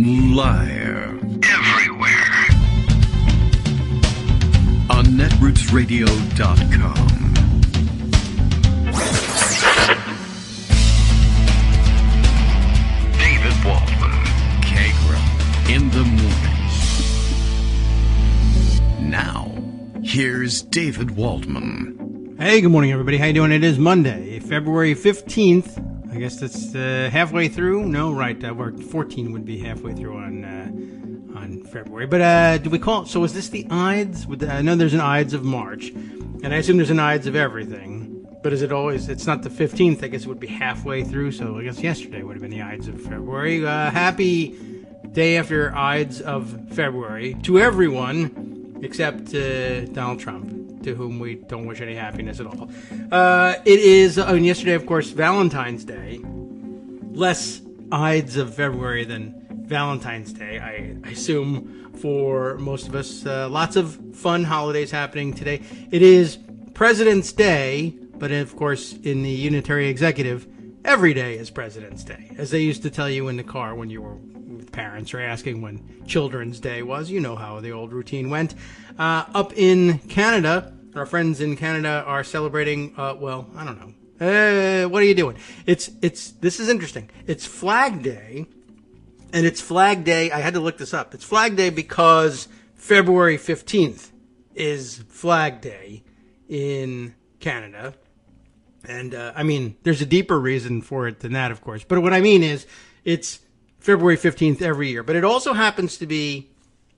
Liar. Everywhere. On netrootsradio.com. David Waldman. Kagro. In the morning. Now, here's David Waldman. Hey, good morning, everybody. How you doing? It is Monday, February 15th. I guess that's halfway through. No, right. 14 would be halfway through on February. But do we call it? So is this the Ides? I know there's an Ides of March, and I assume there's an Ides of everything. But is it always? It's not the 15th. I guess it would be halfway through. So I guess yesterday would have been the Ides of February. Happy day after Ides of February to everyone except Donald Trump, to whom we don't wish any happiness at all. It is, yesterday, of course, Valentine's Day. Less Ides of February than Valentine's Day, I assume, for most of us. Lots of fun holidays happening today. It is President's Day, but of course, in the Unitary Executive, every day is President's Day, as they used to tell you in the car when you were with parents or asking when Children's Day was. You know how the old routine went. Up in Canada, our friends in Canada are celebrating, well, I don't know. What are you doing? This is interesting. It's Flag Day, and it's Flag Day. I had to look this up. It's Flag Day because February 15th is Flag Day in Canada. And, I mean, there's a deeper reason for it than that, of course. But what I mean is, it's February 15th every year. But it also happens to be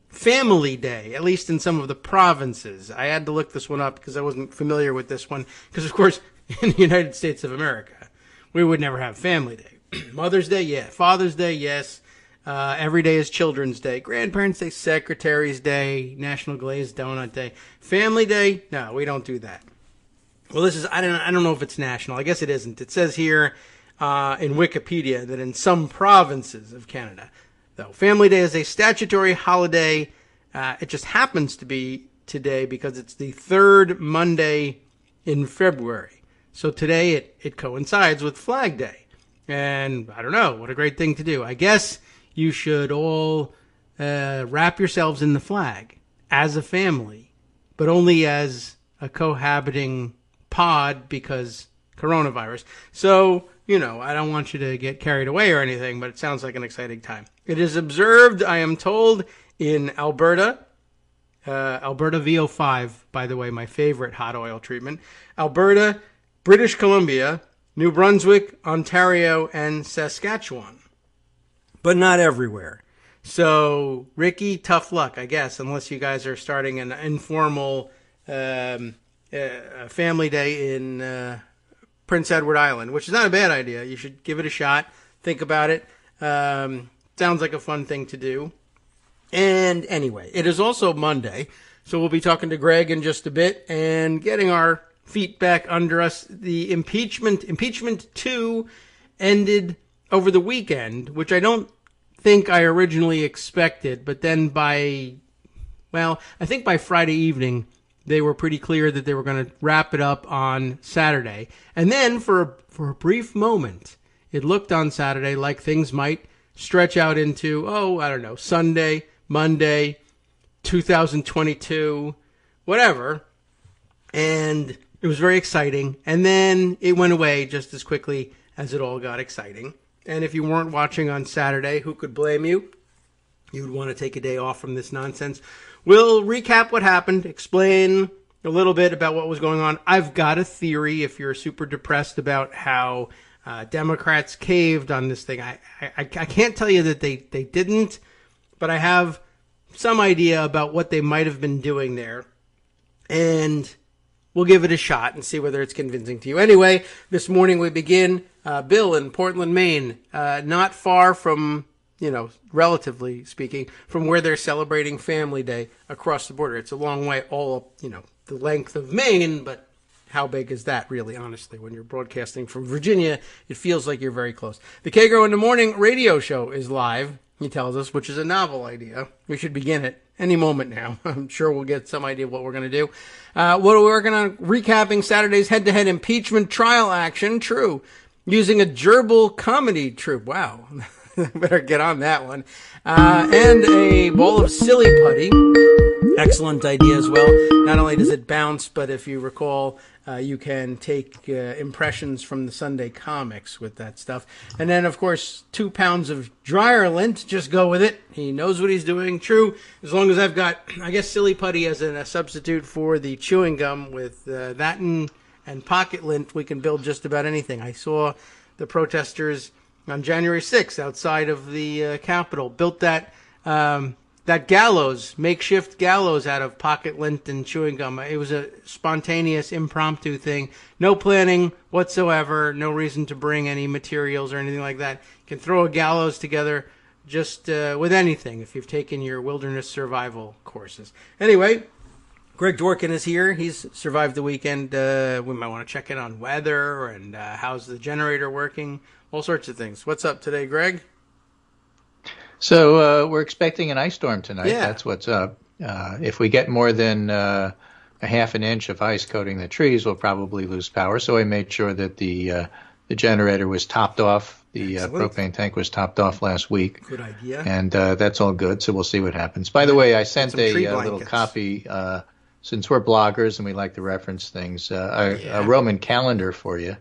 Family Day, at least in some of the provinces. I had to look this one up because I wasn't familiar with this one. Because, of course, in the United States of America, we would never have Family Day. Mother's Day, yeah. Father's Day, yes. Every day is Children's Day. Grandparents' Day, Secretary's Day, National Glazed Donut Day. Family Day, no, we don't do that. Well, this is, I don't know if it's national. I guess it isn't. It says here in Wikipedia that in some provinces of Canada, though, Family Day is a statutory holiday. It just happens to be today because it's the third Monday in February. So today it coincides with Flag Day. And I don't know, what a great thing to do. I guess you should all wrap yourselves in the flag as a family, but only as a cohabiting pod because coronavirus. So, you know, I don't want you to get carried away or anything, but it sounds like an exciting time. It is observed, I am told, in Alberta. Alberta VO5, by the way, my favorite hot oil treatment. Alberta, British Columbia, New Brunswick, Ontario, and Saskatchewan. But not everywhere. So, Ricky, tough luck, I guess, unless you guys are starting an informal family day in Prince Edward Island, which is not a bad idea. You should give it a shot. Think about it. Sounds like a fun thing to do. And anyway, it is also Monday, so we'll be talking to Greg in just a bit and getting our feet back under us. The impeachment 2 ended over the weekend, which I don't think I originally expected, but then I think by Friday evening, they were pretty clear that they were going to wrap it up on Saturday. And then for a brief moment, it looked on Saturday like things might stretch out into, I don't know, Sunday, Monday, 2022, whatever. And it was very exciting. And then it went away just as quickly as it all got exciting. And if you weren't watching on Saturday, who could blame you? You would want to take a day off from this nonsense. We'll recap what happened, explain a little bit about what was going on. I've got a theory if you're super depressed about how Democrats caved on this thing. I can't tell you that they didn't, but I have some idea about what they might have been doing there. And we'll give it a shot and see whether it's convincing to you. Anyway, this morning we begin. Bill in Portland, Maine, not far from, relatively speaking, from where they're celebrating Family Day across the border. It's a long way, all up, the length of Maine, but how big is that really, honestly? When you're broadcasting from Virginia, it feels like you're very close. The Kagro in the Morning radio show is live, he tells us, which is a novel idea. We should begin it any moment now. I'm sure we'll get some idea of what we're going to do. What are we working on? Recapping Saturday's head-to-head impeachment trial action. True. Using a gerbil comedy troupe. Wow. Better get on that one. And a bowl of silly putty. Excellent idea as well. Not only does it bounce, but if you recall, you can take impressions from the Sunday comics with that stuff. And then, of course, 2 pounds of dryer lint. Just go with it. He knows what he's doing. True, as long as I've got, I guess, silly putty as a substitute for the chewing gum with that and pocket lint, we can build just about anything. I saw the protesters on January 6th outside of the Capitol built that gallows, makeshift gallows out of pocket lint and chewing gum. It was a spontaneous, impromptu thing. No planning whatsoever. No reason to bring any materials or anything like that. You can throw a gallows together just with anything if you've taken your wilderness survival courses. Anyway, Greg Dworkin is here. He's survived the weekend. We might want to check in on weather and how's the generator working. All sorts of things. What's up today, Greg? So we're expecting an ice storm tonight. Yeah. That's what's up. If we get more than a half an inch of ice coating the trees, we'll probably lose power. So I made sure that the generator was topped off. The propane tank was topped off last week. Good idea. And that's all good. So we'll see what happens. By the way, I sent a little copy, since we're bloggers and we like to reference things, a Roman calendar for you.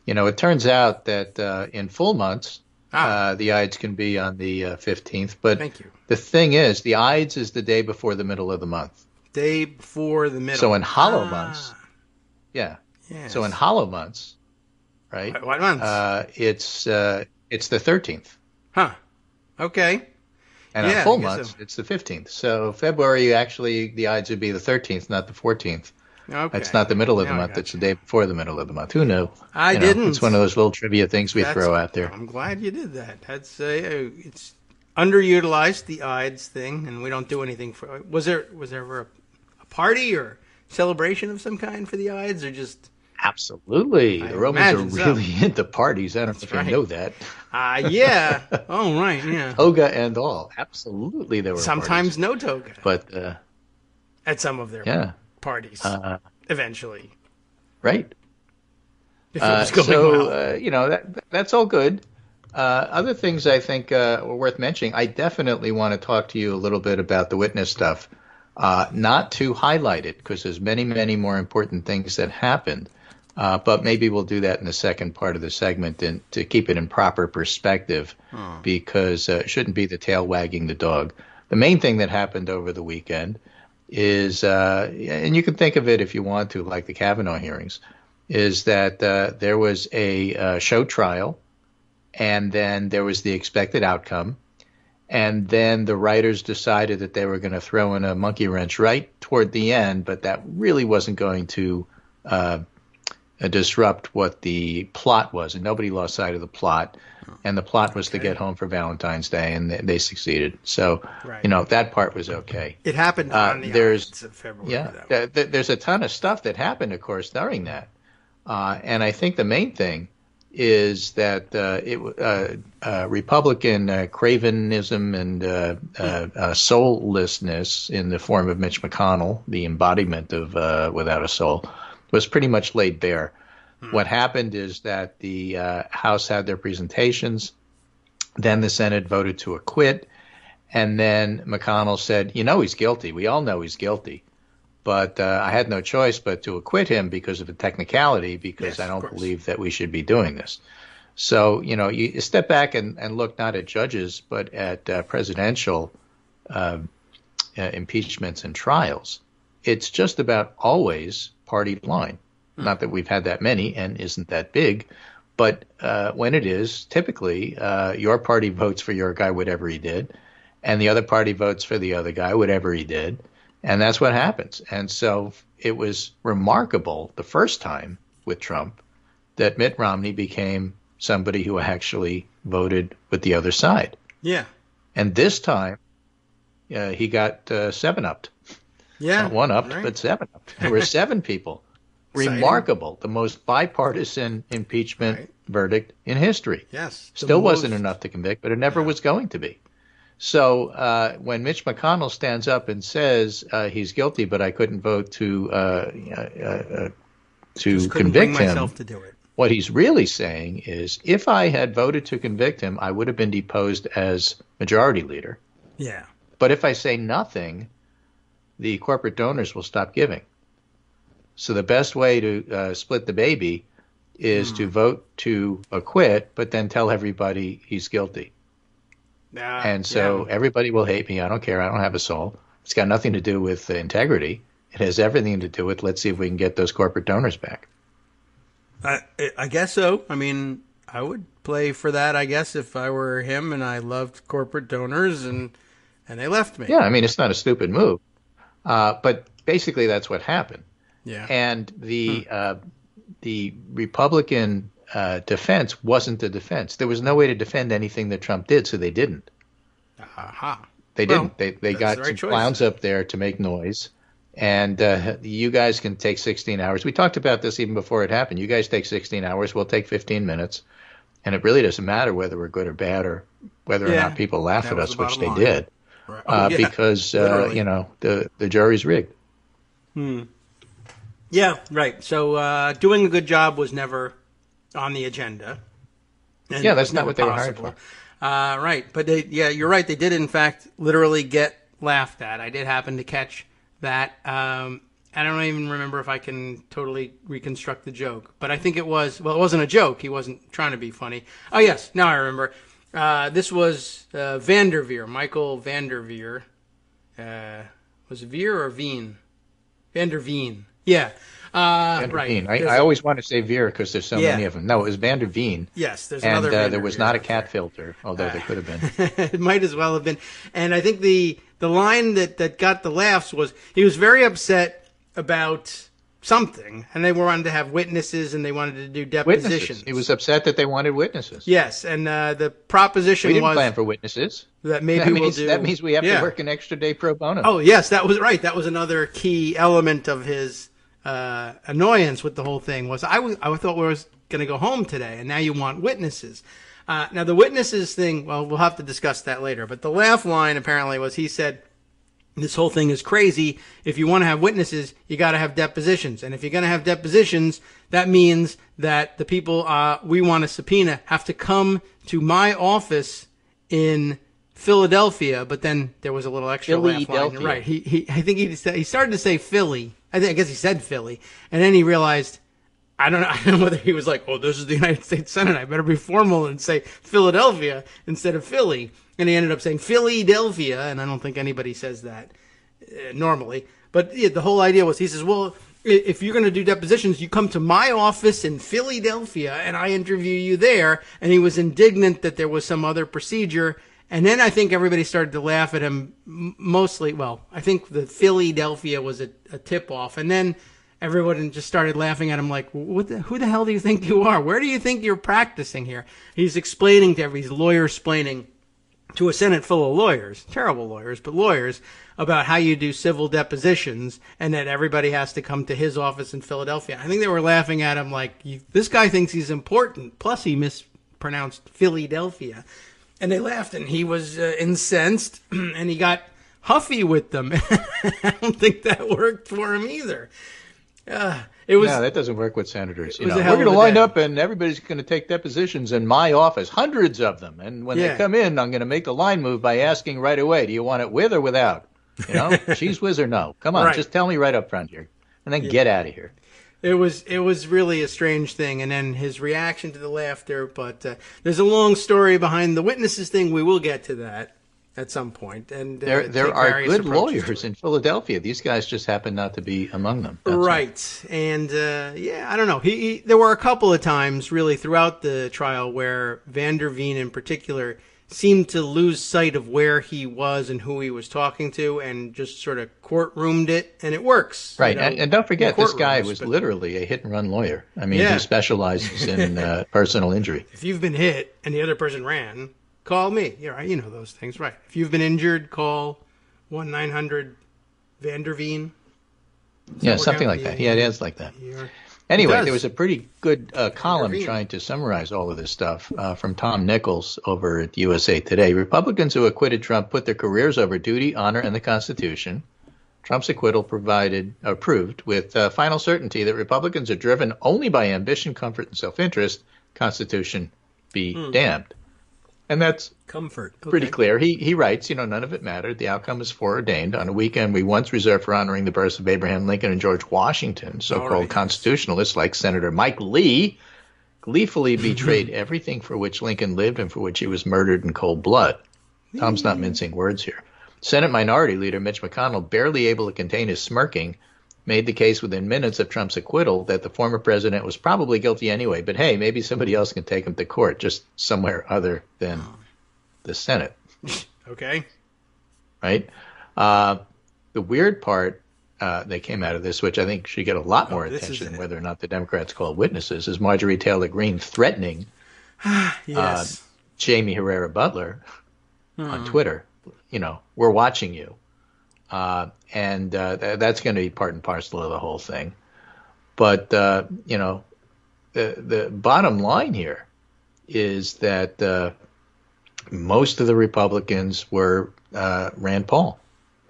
You know, it turns out that in full months, the Ides can be on the 15th. But Thank you. The thing is, the Ides is the day before the middle of the month. Day before the middle. So in hollow months, yes. So in hollow months, right? What months? It's the 13th. Huh. Okay. And on full months, it's the 15th. So February, actually, the Ides would be the 13th, not the 14th. Okay. It's not the middle of the month. It's the day before the middle of the month. Who knew? I didn't. It's one of those little trivia things we throw out there. I'm glad you did that. That's it's underutilized, the Ides thing, and we don't do anything for. Was there ever a party or celebration of some kind for the Ides, or just? Absolutely. The Romans are really into parties. I don't know if you know that. Yeah. Oh, right. Yeah. Toga and all. Absolutely, there were sometimes parties. No toga. But at some of their parties, eventually. Right. If it was going well. You know, that's all good. Other things I think were worth mentioning. I definitely want to talk to you a little bit about the witness stuff. Not to highlight it, because there's many, many more important things that happened. But maybe we'll do that in the second part of the segment to keep it in proper perspective, because it shouldn't be the tail wagging the dog. The main thing that happened over the weekend is, and you can think of it if you want to, like the Kavanaugh hearings, is that there was a show trial, and then there was the expected outcome, and then the writers decided that they were going to throw in a monkey wrench right toward the end, but that really wasn't going to disrupt what the plot was, and nobody lost sight of the plot. And the plot was to get home for Valentine's Day, and they succeeded. So, you know, that part was okay. It happened on the 9th of February. Yeah, there's a ton of stuff that happened, of course, during that. And I think the main thing is that Republican cravenism and soullessness in the form of Mitch McConnell, the embodiment of without a soul, was pretty much laid bare. What happened is that the House had their presentations, then the Senate voted to acquit, and then McConnell said, you know, he's guilty. We all know he's guilty. But I had no choice but to acquit him because of a technicality, because I don't believe that we should be doing this. So, you know, you step back and look not at judges, but at presidential impeachments and trials. It's just about always party line. Not that we've had that many and isn't that big, but when it is, typically your party votes for your guy, whatever he did, and the other party votes for the other guy, whatever he did, and that's what happens. And so it was remarkable the first time with Trump that Mitt Romney became somebody who actually voted with the other side. Yeah. And this time he got 7-upped. Yeah. Not 1-upped, but 7-upped. There were 7 people. Remarkable, the most bipartisan impeachment verdict in history. Yes. Still wasn't enough to convict, but it never was going to be. So when Mitch McConnell stands up and says he's guilty, but I couldn't vote to Just couldn't convict bring him, myself to do it. What he's really saying is, if I had voted to convict him, I would have been deposed as majority leader. Yeah. But if I say nothing, the corporate donors will stop giving. So the best way to split the baby is to vote to acquit, but then tell everybody he's guilty. And so everybody will hate me. I don't care. I don't have a soul. It's got nothing to do with integrity. It has everything to do with, let's see if we can get those corporate donors back. I guess so. I mean, I would play for that, I guess, if I were him and I loved corporate donors and they left me. Yeah, I mean, it's not a stupid move. But basically that's what happened. Yeah. And the Republican defense wasn't the defense. There was no way to defend anything that Trump did, so they didn't. They didn't. They got some clowns up there to make noise. And you guys can take 16 hours. We talked about this even before it happened. You guys take 16 hours. We'll take 15 minutes. And it really doesn't matter whether we're good or bad or whether or not people laugh at us, which they did. Right. Because, the jury's rigged. Yeah, right. So doing a good job was never on the agenda. Yeah, that's not what they were hired for. Right. But you're right. They did, in fact, literally get laughed at. I did happen to catch that. I don't even remember if I can totally reconstruct the joke, but I think it wasn't a joke. He wasn't trying to be funny. Oh, yes. Now I remember. This was Vanderveer, Michael Vanderveer. Was it Veer or Veen? Vanderveen. Yeah. Right. I always want to say Veer because there's so many of them. No, it was Vanderveen. Yes, there's another Vanderveer. And there was not a cat filter, although there could have been. It might as well have been. And I think the line that got the laughs was he was very upset about something, and they wanted to have witnesses, and they wanted to do depositions. He was upset that they wanted witnesses. Yes, and the proposition was... We didn't plan for witnesses. That means we have to work an extra day pro bono. Oh, yes, that was right. That was another key element of his annoyance with the whole thing was I thought we were going to go home today, and now you want witnesses. Now, the witnesses thing, well, we'll have to discuss that later, but the laugh line apparently was he said, this whole thing is crazy. If you want to have witnesses, you got to have depositions. And if you're going to have depositions, that means that the people we want to subpoena have to come to my office in Philadelphia. But then there was a little extra laugh line. Right. I think he started to say Philly. I guess he said Philly. And then he realized, I don't know whether he was like, oh, this is the United States Senate. I better be formal and say Philadelphia instead of Philly. And he ended up saying Philadelphia, and I don't think anybody says that normally. But the whole idea was, he says, well, if you're going to do depositions, you come to my office in Philadelphia, and I interview you there. And he was indignant that there was some other procedure. And then I think everybody started to laugh at him mostly. Well, I think the Philadelphia was a tip-off. And then everyone just started laughing at him like, who the hell do you think you are? Where do you think you're practicing here? He's explaining to everybody, he's lawyer-splaining to a Senate full of lawyers, terrible lawyers, but lawyers, about how you do civil depositions and that everybody has to come to his office in Philadelphia. I think they were laughing at him like, this guy thinks he's important, plus he mispronounced Philadelphia. And they laughed, and he was incensed, and he got huffy with them. I don't think that worked for him either. No, that doesn't work with senators. We're going to line up, and everybody's going to take depositions in my office, hundreds of them. And when they come in, I'm going to make the line move by asking right away, do you want it with or without? Cheese whiz or no? Come on, just tell me right up front here, and then get out of here. It was really a strange thing, and then his reaction to the laughter. But there's a long story behind the witnesses thing. We will get to that at some point. And there are good lawyers in Philadelphia. These guys just happen not to be among them. Right. And I don't know. There were a couple of times really throughout the trial where Vanderveen in particular seemed to lose sight of where he was and who he was talking to, and just sort of courtroomed it, and it works. Right. And don't forget, this guy was literally a hit-and-run lawyer. I mean, he specializes in personal injury. If you've been hit and the other person ran, call me. You know those things, right? If you've been injured, call 1-900-Vanderveen. Yeah, something like that. Yeah, it is like that. Anyway, there was a pretty good column trying to summarize all of this stuff from Tom Nichols over at USA Today. Republicans who acquitted Trump put their careers over duty, honor, and the Constitution. Trump's acquittal proved with final certainty that Republicans are driven only by ambition, comfort, and self-interest. Constitution be damned. And that's comfort. Pretty clear. He writes, none of it mattered. The outcome is foreordained. On a weekend we once reserved for honoring the births of Abraham Lincoln and George Washington, so-called constitutionalists like Senator Mike Lee gleefully betrayed everything for which Lincoln lived and for which he was murdered in cold blood. Tom's not mincing words here. Senate Minority Leader Mitch McConnell, barely able to contain his smirking, made the case within minutes of Trump's acquittal that the former president was probably guilty anyway, but hey, maybe somebody else can take him to court, just somewhere other than the Senate. Okay. Right? The weird part that came out of this, which I think should get a lot more attention than whether or not the Democrats call witnesses, is Marjorie Taylor Greene threatening Jamie Herrera Butler on Twitter. We're watching you. And that's going to be part and parcel of the whole thing. But, the bottom line here is that most of the Republicans were Rand Paul,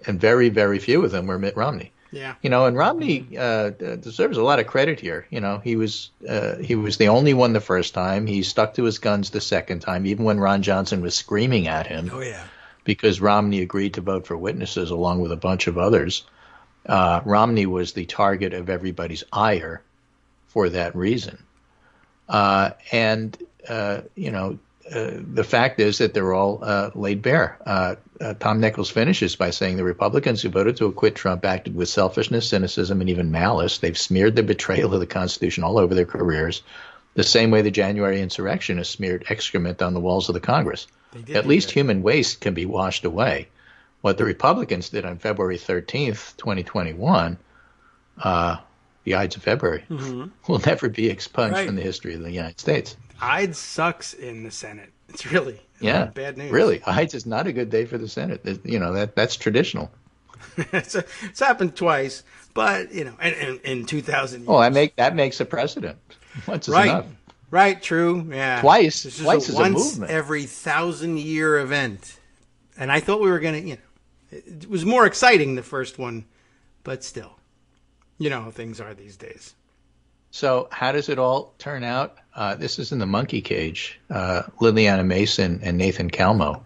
and very, very few of them were Mitt Romney. Yeah. And Romney deserves a lot of credit here. He was the only one the first time. He stuck to his guns the second time, even when Ron Johnson was screaming at him. Oh, yeah. Because Romney agreed to vote for witnesses along with a bunch of others. Romney was the target of everybody's ire for that reason. The fact is that they're all laid bare. Tom Nichols finishes by saying the Republicans who voted to acquit Trump acted with selfishness, cynicism, and even malice. They've smeared the betrayal of the Constitution all over their careers, the same way the January insurrection has smeared excrement on the walls of the Congress. At least human waste can be washed away. What the Republicans did on February 13th, 2021, the Ides of February, will never be expunged from the history of the United States. Ides sucks in the Senate. It's really bad news. Really, Ides is not a good day for the Senate. That's traditional. It's happened twice, but in 2000 years. Oh, that makes a precedent. Once is enough. Right, true, yeah. Twice is a movement. Every 1,000-year event. And I thought we were going to, it was more exciting the first one, but still, how things are these days. So how does it all turn out? This is in the monkey cage. Liliana Mason and Nathan Kalmo,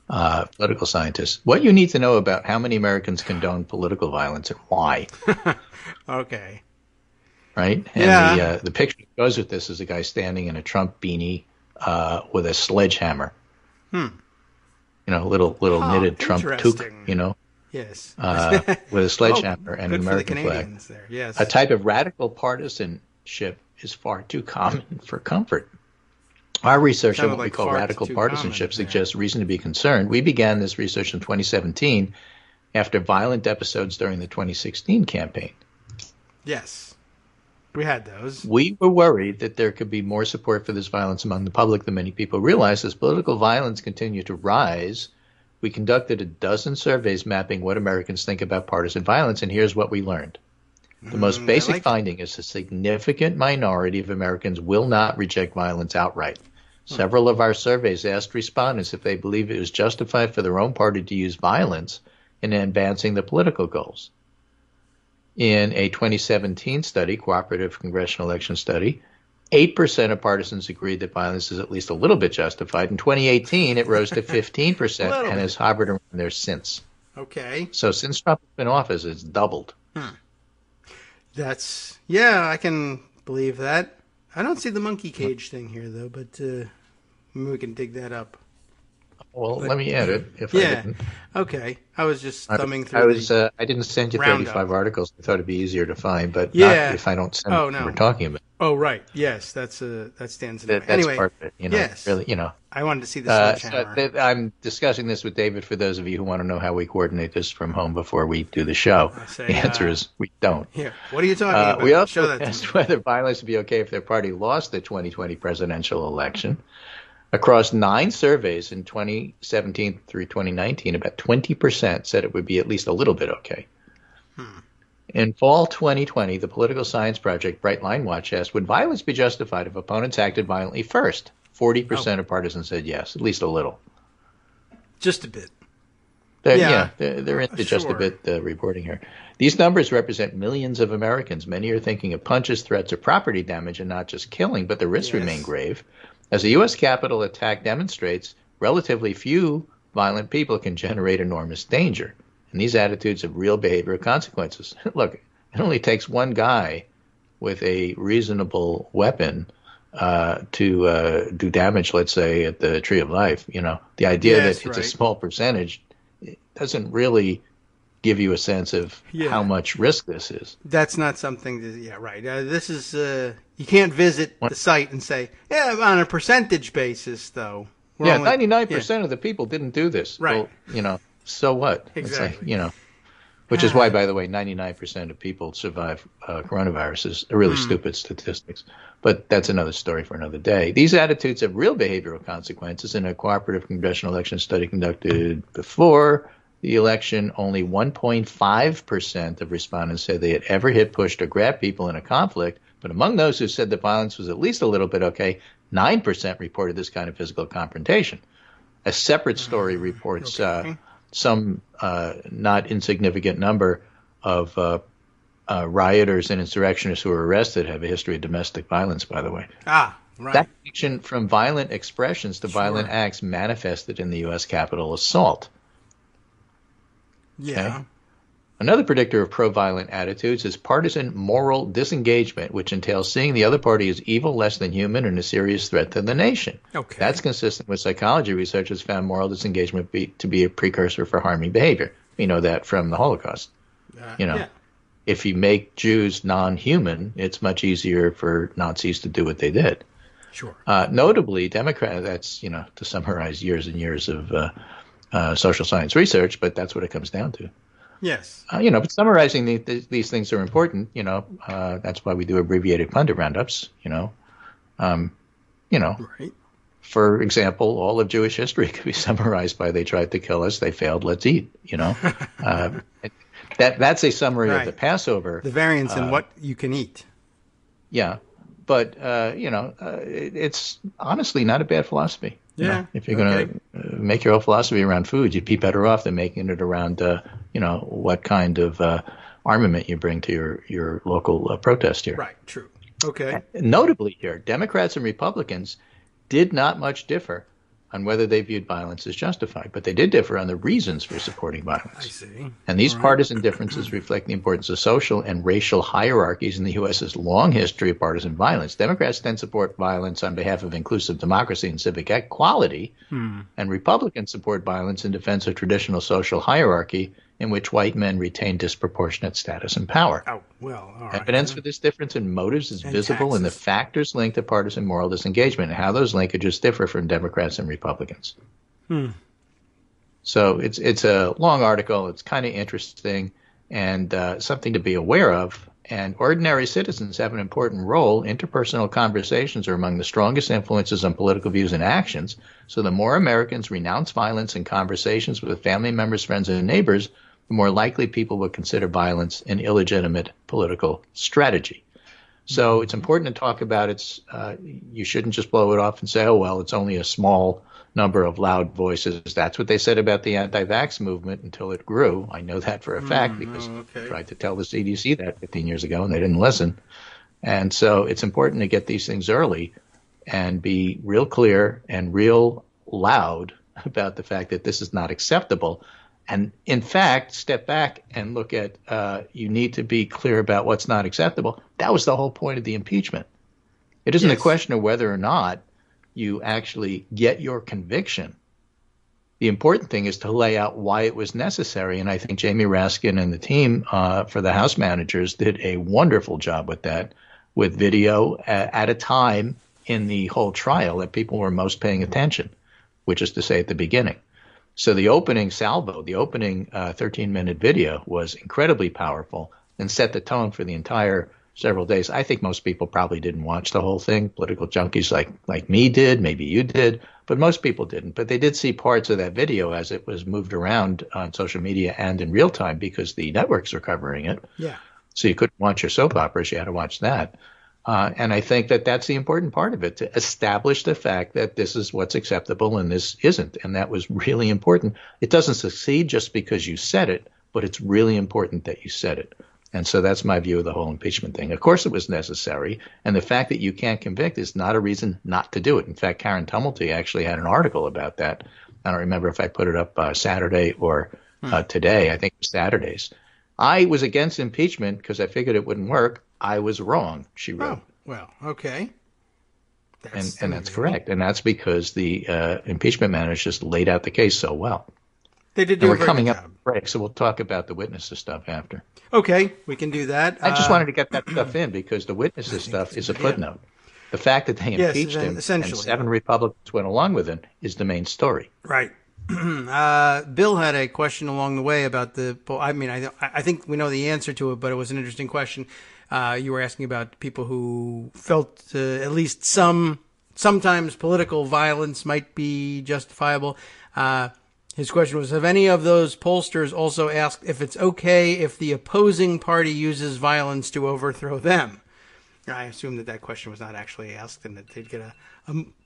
political scientists. What you need to know about how many Americans condone political violence and why. Okay. Right? And the picture that goes with this is a guy standing in a Trump beanie with a sledgehammer. Little knitted Trump toque, Yes. with a sledgehammer and an American flag. There. Yes. A type of radical partisanship is far too common for comfort. Our research on what we call radical partisanship suggests reason to be concerned. We began this research in 2017 after violent episodes during the 2016 campaign. Yes. We had those. We were worried that there could be more support for this violence among the public than many people realize. As political violence continued to rise, we conducted a dozen surveys mapping what Americans think about partisan violence, and here's what we learned. The most basic finding is a significant minority of Americans will not reject violence outright. Several of our surveys asked respondents if they believe it was justified for their own party to use violence in advancing the political goals. In a 2017 study, Cooperative Congressional Election Study, 8% of partisans agreed that violence is at least a little bit justified. In 2018, it rose to 15% and has hovered around there since. Okay. So since Trump has been in office, it's doubled. I can believe that. I don't see the monkey cage thing here, though, but maybe we can dig that up. Well, let me add it if I didn't. Okay. I was just thumbing through. I didn't send you 35 articles. I thought it'd be easier to find, but not if I don't send what we're talking about. Oh, right. Yes, that stands in the way. That's Anyway, part of it. yes. Really, I wanted to see the sledgehammer. I'm discussing this with David for those of you who want to know how we coordinate this from home before we do the show. The answer is we don't. Here, what are you talking about? We also asked whether violence would be okay if their party lost the 2020 presidential election. Across 9 surveys in 2017 through 2019, about 20% said it would be at least a little bit okay. In fall 2020, the Political Science Project Bright Line Watch asked, would violence be justified if opponents acted violently first? 40% of partisans said yes, at least a little. Just a bit. They're into just a Sure. bit reporting here. These numbers represent millions of Americans. Many are thinking of punches, threats, or property damage and not just killing, but the risks Yes. remain grave. As the U.S. Capitol attack demonstrates, relatively few violent people can generate enormous danger. And these attitudes have real behavioral consequences. Look, it only takes one guy with a reasonable weapon to do damage, let's say, at the Tree of Life. You know, the idea Yes, that it's right. a small percentage doesn't really give you a sense of how much risk this is. That's not something that, right. This is, you can't visit the site and say, on a percentage basis, though. 99% of the people didn't do this. Right. Well, so what? Exactly. It's like, which is why, by the way, 99% of people survive coronavirus is a really stupid statistics. But that's another story for another day. These attitudes have real behavioral consequences. In a cooperative congressional election study conducted before the election, only 1.5% of respondents said they had ever hit, pushed, or grabbed people in a conflict. But among those who said the violence was at least a little bit okay, 9% reported this kind of physical confrontation. A separate story reports some not insignificant number of rioters and insurrectionists who were arrested have a history of domestic violence, by the way. Right. That connection from violent expressions to violent acts manifested in the U.S. Capitol assault. Yeah. Okay? Another predictor of pro-violent attitudes is partisan moral disengagement, which entails seeing the other party as evil, less than human, and a serious threat to the nation. Okay. That's consistent with psychology. Researchers found moral disengagement to be a precursor for harming behavior. We know that from the Holocaust. If you make Jews non-human, it's much easier for Nazis to do what they did. Sure. Notably, Democrats, that's, to summarize years and years of social science research, but that's what it comes down to. Yes. But summarizing these things are important. That's why we do abbreviated pundit roundups. Right. For example, all of Jewish history could be summarized by they tried to kill us, they failed, let's eat. That's a summary of the Passover. The variance in what you can eat. Yeah, but it's honestly not a bad philosophy. Yeah. If you're going to make your whole philosophy around food, you'd be better off than making it around, what kind of armament you bring to your local protest here. Right. True. Okay. Notably here, Democrats and Republicans did not much differ on whether they viewed violence as justified, but they did differ on the reasons for supporting violence. I see. And these partisan differences reflect the importance of social and racial hierarchies in the U.S.'s long history of partisan violence. Democrats tend to support violence on behalf of inclusive democracy and civic equality, and Republicans support violence in defense of traditional social hierarchy in which white men retain disproportionate status and power. Oh, well, all right. Evidence for this difference in motives is visible in the factors linked to partisan moral disengagement and how those linkages differ from Democrats and Republicans. So it's a long article. It's kind of interesting and something to be aware of. And ordinary citizens have an important role. Interpersonal conversations are among the strongest influences on political views and actions. So the more Americans renounce violence in conversations with family members, friends, and neighbors, the more likely people will consider violence an illegitimate political strategy. So it's important to talk about it. You shouldn't just blow it off and say, oh, well, it's only a small number of loud voices. That's what they said about the anti-vax movement until it grew. I know that for a fact because I tried to tell the CDC that 15 years ago and they didn't listen. And so it's important to get these things early and be real clear and real loud about the fact that this is not acceptable. And in fact, step back and look at you need to be clear about what's not acceptable. That was the whole point of the impeachment. It isn't a question of whether or not you actually get your conviction. The important thing is to lay out why it was necessary. And I think Jamie Raskin and the team for the House managers did a wonderful job with that, with video at a time in the whole trial that people were most paying attention, which is to say at the beginning. So the opening salvo, the opening 13-minute video was incredibly powerful and set the tone for the entire several days. I think most people probably didn't watch the whole thing. Political junkies like me did, maybe you did, but most people didn't. But they did see parts of that video as it was moved around on social media and in real time because the networks are covering it. Yeah. So you couldn't watch your soap operas. You had to watch that. And I think that that's the important part of it, to establish the fact that this is what's acceptable and this isn't. And that was really important. It doesn't succeed just because you said it, but it's really important that you said it. And so that's my view of the whole impeachment thing. Of course it was necessary. And the fact that you can't convict is not a reason not to do it. In fact, Karen Tumulty actually had an article about that. I don't remember if I put it up Saturday or today. I think it was Saturdays. I was against impeachment because I figured it wouldn't work. I was wrong, she wrote. Oh, well, okay. And that's correct. And that's because the impeachment managers just laid out the case so well. They did do and a we're very coming good up job. to break, so we'll talk about the witnesses stuff after. Okay, we can do that. I just wanted to get that stuff in because the witnesses stuff is a footnote. The fact that they impeached him and 7 Republicans went along with it is the main story. Right. Bill had a question along the way about the poll. I mean, I think we know the answer to it, but it was an interesting question. You were asking about people who felt at least sometimes political violence might be justifiable. His question was, have any of those pollsters also asked if it's okay if the opposing party uses violence to overthrow them? I assume that question was not actually asked and that they'd get a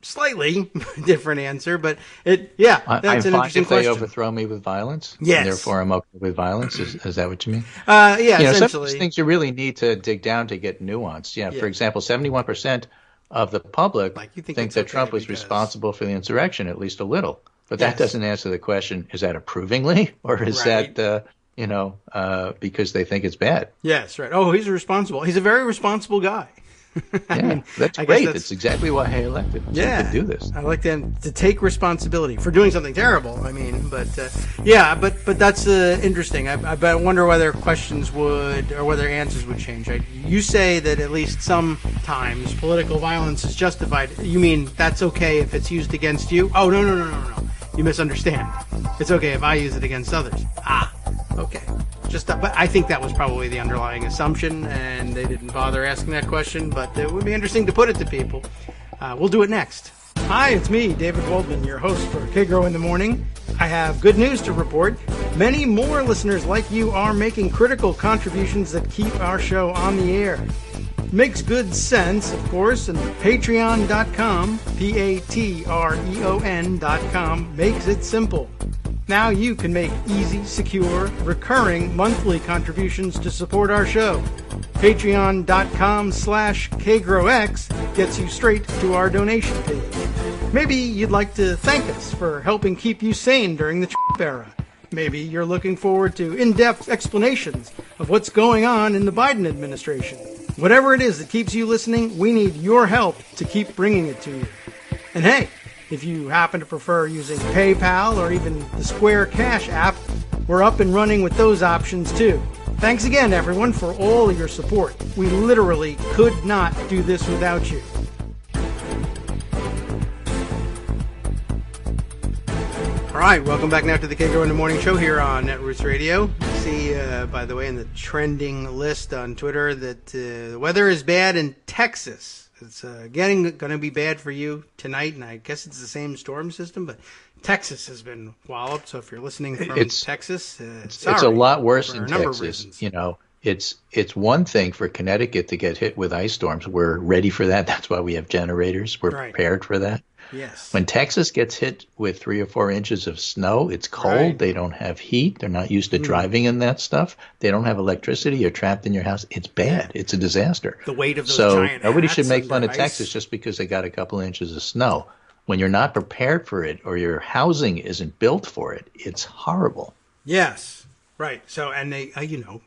slightly different answer, but that's an interesting question. If they overthrow me with violence, yes. And therefore I'm okay with violence. Is that what you mean? Yeah, essentially. Some of these things you really need to dig down to get nuanced. Yeah. For example, 71% of the public think that Trump was responsible for the insurrection, at least a little. But that doesn't answer the question, is that approvingly or is that, because they think it's bad? Yes, right. Oh, he's responsible. He's a very responsible guy. That's great. That's exactly why I elected him. Yeah, to do this. I like them to take responsibility for doing something terrible. I mean, but that's interesting. I wonder whether questions would or whether answers would change. You say that at least sometimes political violence is justified. You mean that's okay if it's used against you? Oh, no. You misunderstand. It's okay if I use it against others. Okay. But I think that was probably the underlying assumption, and they didn't bother asking that question, but it would be interesting to put it to people. We'll do it next. Hi, it's me, David Waldman, your host for Kagro in the Morning. I have good news to report. Many more listeners like you are making critical contributions that keep our show on the air. Makes good sense, of course, and patreon.com, Patreon.com, makes it simple. Now you can make easy, secure, recurring monthly contributions to support our show. Patreon.com/KagroX gets you straight to our donation page. Maybe you'd like to thank us for helping keep you sane during the Trump era. Maybe you're looking forward to in-depth explanations of what's going on in the Biden administration. Whatever it is that keeps you listening, we need your help to keep bringing it to you. And hey, if you happen to prefer using PayPal or even the Square Cash app, we're up and running with those options too. Thanks again, everyone, for all your support. We literally could not do this without you. All right, welcome back now to the Kagro in the Morning Show here on Netroots Radio. See, by the way, in the trending list on Twitter that the weather is bad in Texas. It's going to be bad for you tonight, and I guess it's the same storm system, but Texas has been walloped. So if you're listening from Texas, it's a lot worse in Texas. It's one thing for Connecticut to get hit with ice storms. We're ready for that. That's why we have generators. We're prepared for that. Yes. When Texas gets hit with 3 or 4 inches of snow, it's cold. Right. They don't have heat. They're not used to driving in that stuff. They don't have electricity. You're trapped in your house. It's bad. It's a disaster. The weight of those giant nobody should make fun of ice. Texas just because they got a couple inches of snow. When you're not prepared for it or your housing isn't built for it, it's horrible. Yes. Right. So, and they,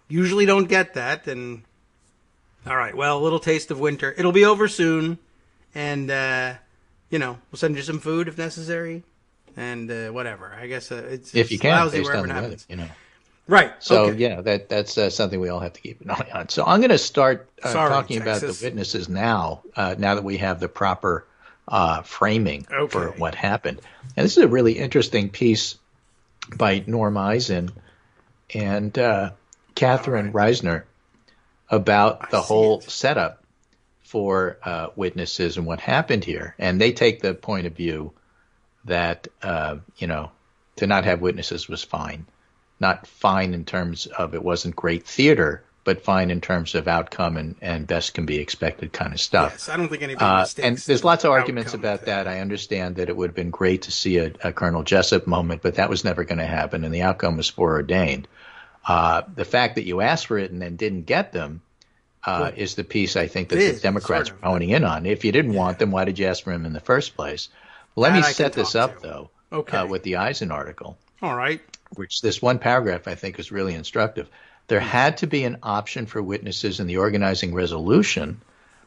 usually don't get that. And all right. Well, a little taste of winter. It'll be over soon. And, we'll send you some food if necessary, and whatever. I guess it's if you can, lousy based wherever on it the happens. weather, Right. So okay. that's something we all have to keep an eye on. So I'm going to start talking Texas. about the witnesses now. Now that we have the proper framing for what happened, and this is a really interesting piece by Norm Eisen and Catherine Reisner about the whole setup for witnesses and what happened here. And they take the point of view that, to not have witnesses was fine. Not fine in terms of it wasn't great theater, but fine in terms of outcome and best can be expected kind of stuff. Yes, I don't think anybody mistakes. And there's lots of arguments outcome about with that. I understand that it would have been great to see a Colonel Jessup moment, but that was never going to happen, and the outcome was foreordained. The fact that you asked for it and then didn't get them is the piece I think that the Democrats are honing in on. If you didn't want them, why did you ask for them in the first place? Let me set this up, though, with the Eisen article. All right. Which this one paragraph I think is really instructive. There had to be an option for witnesses in the organizing resolution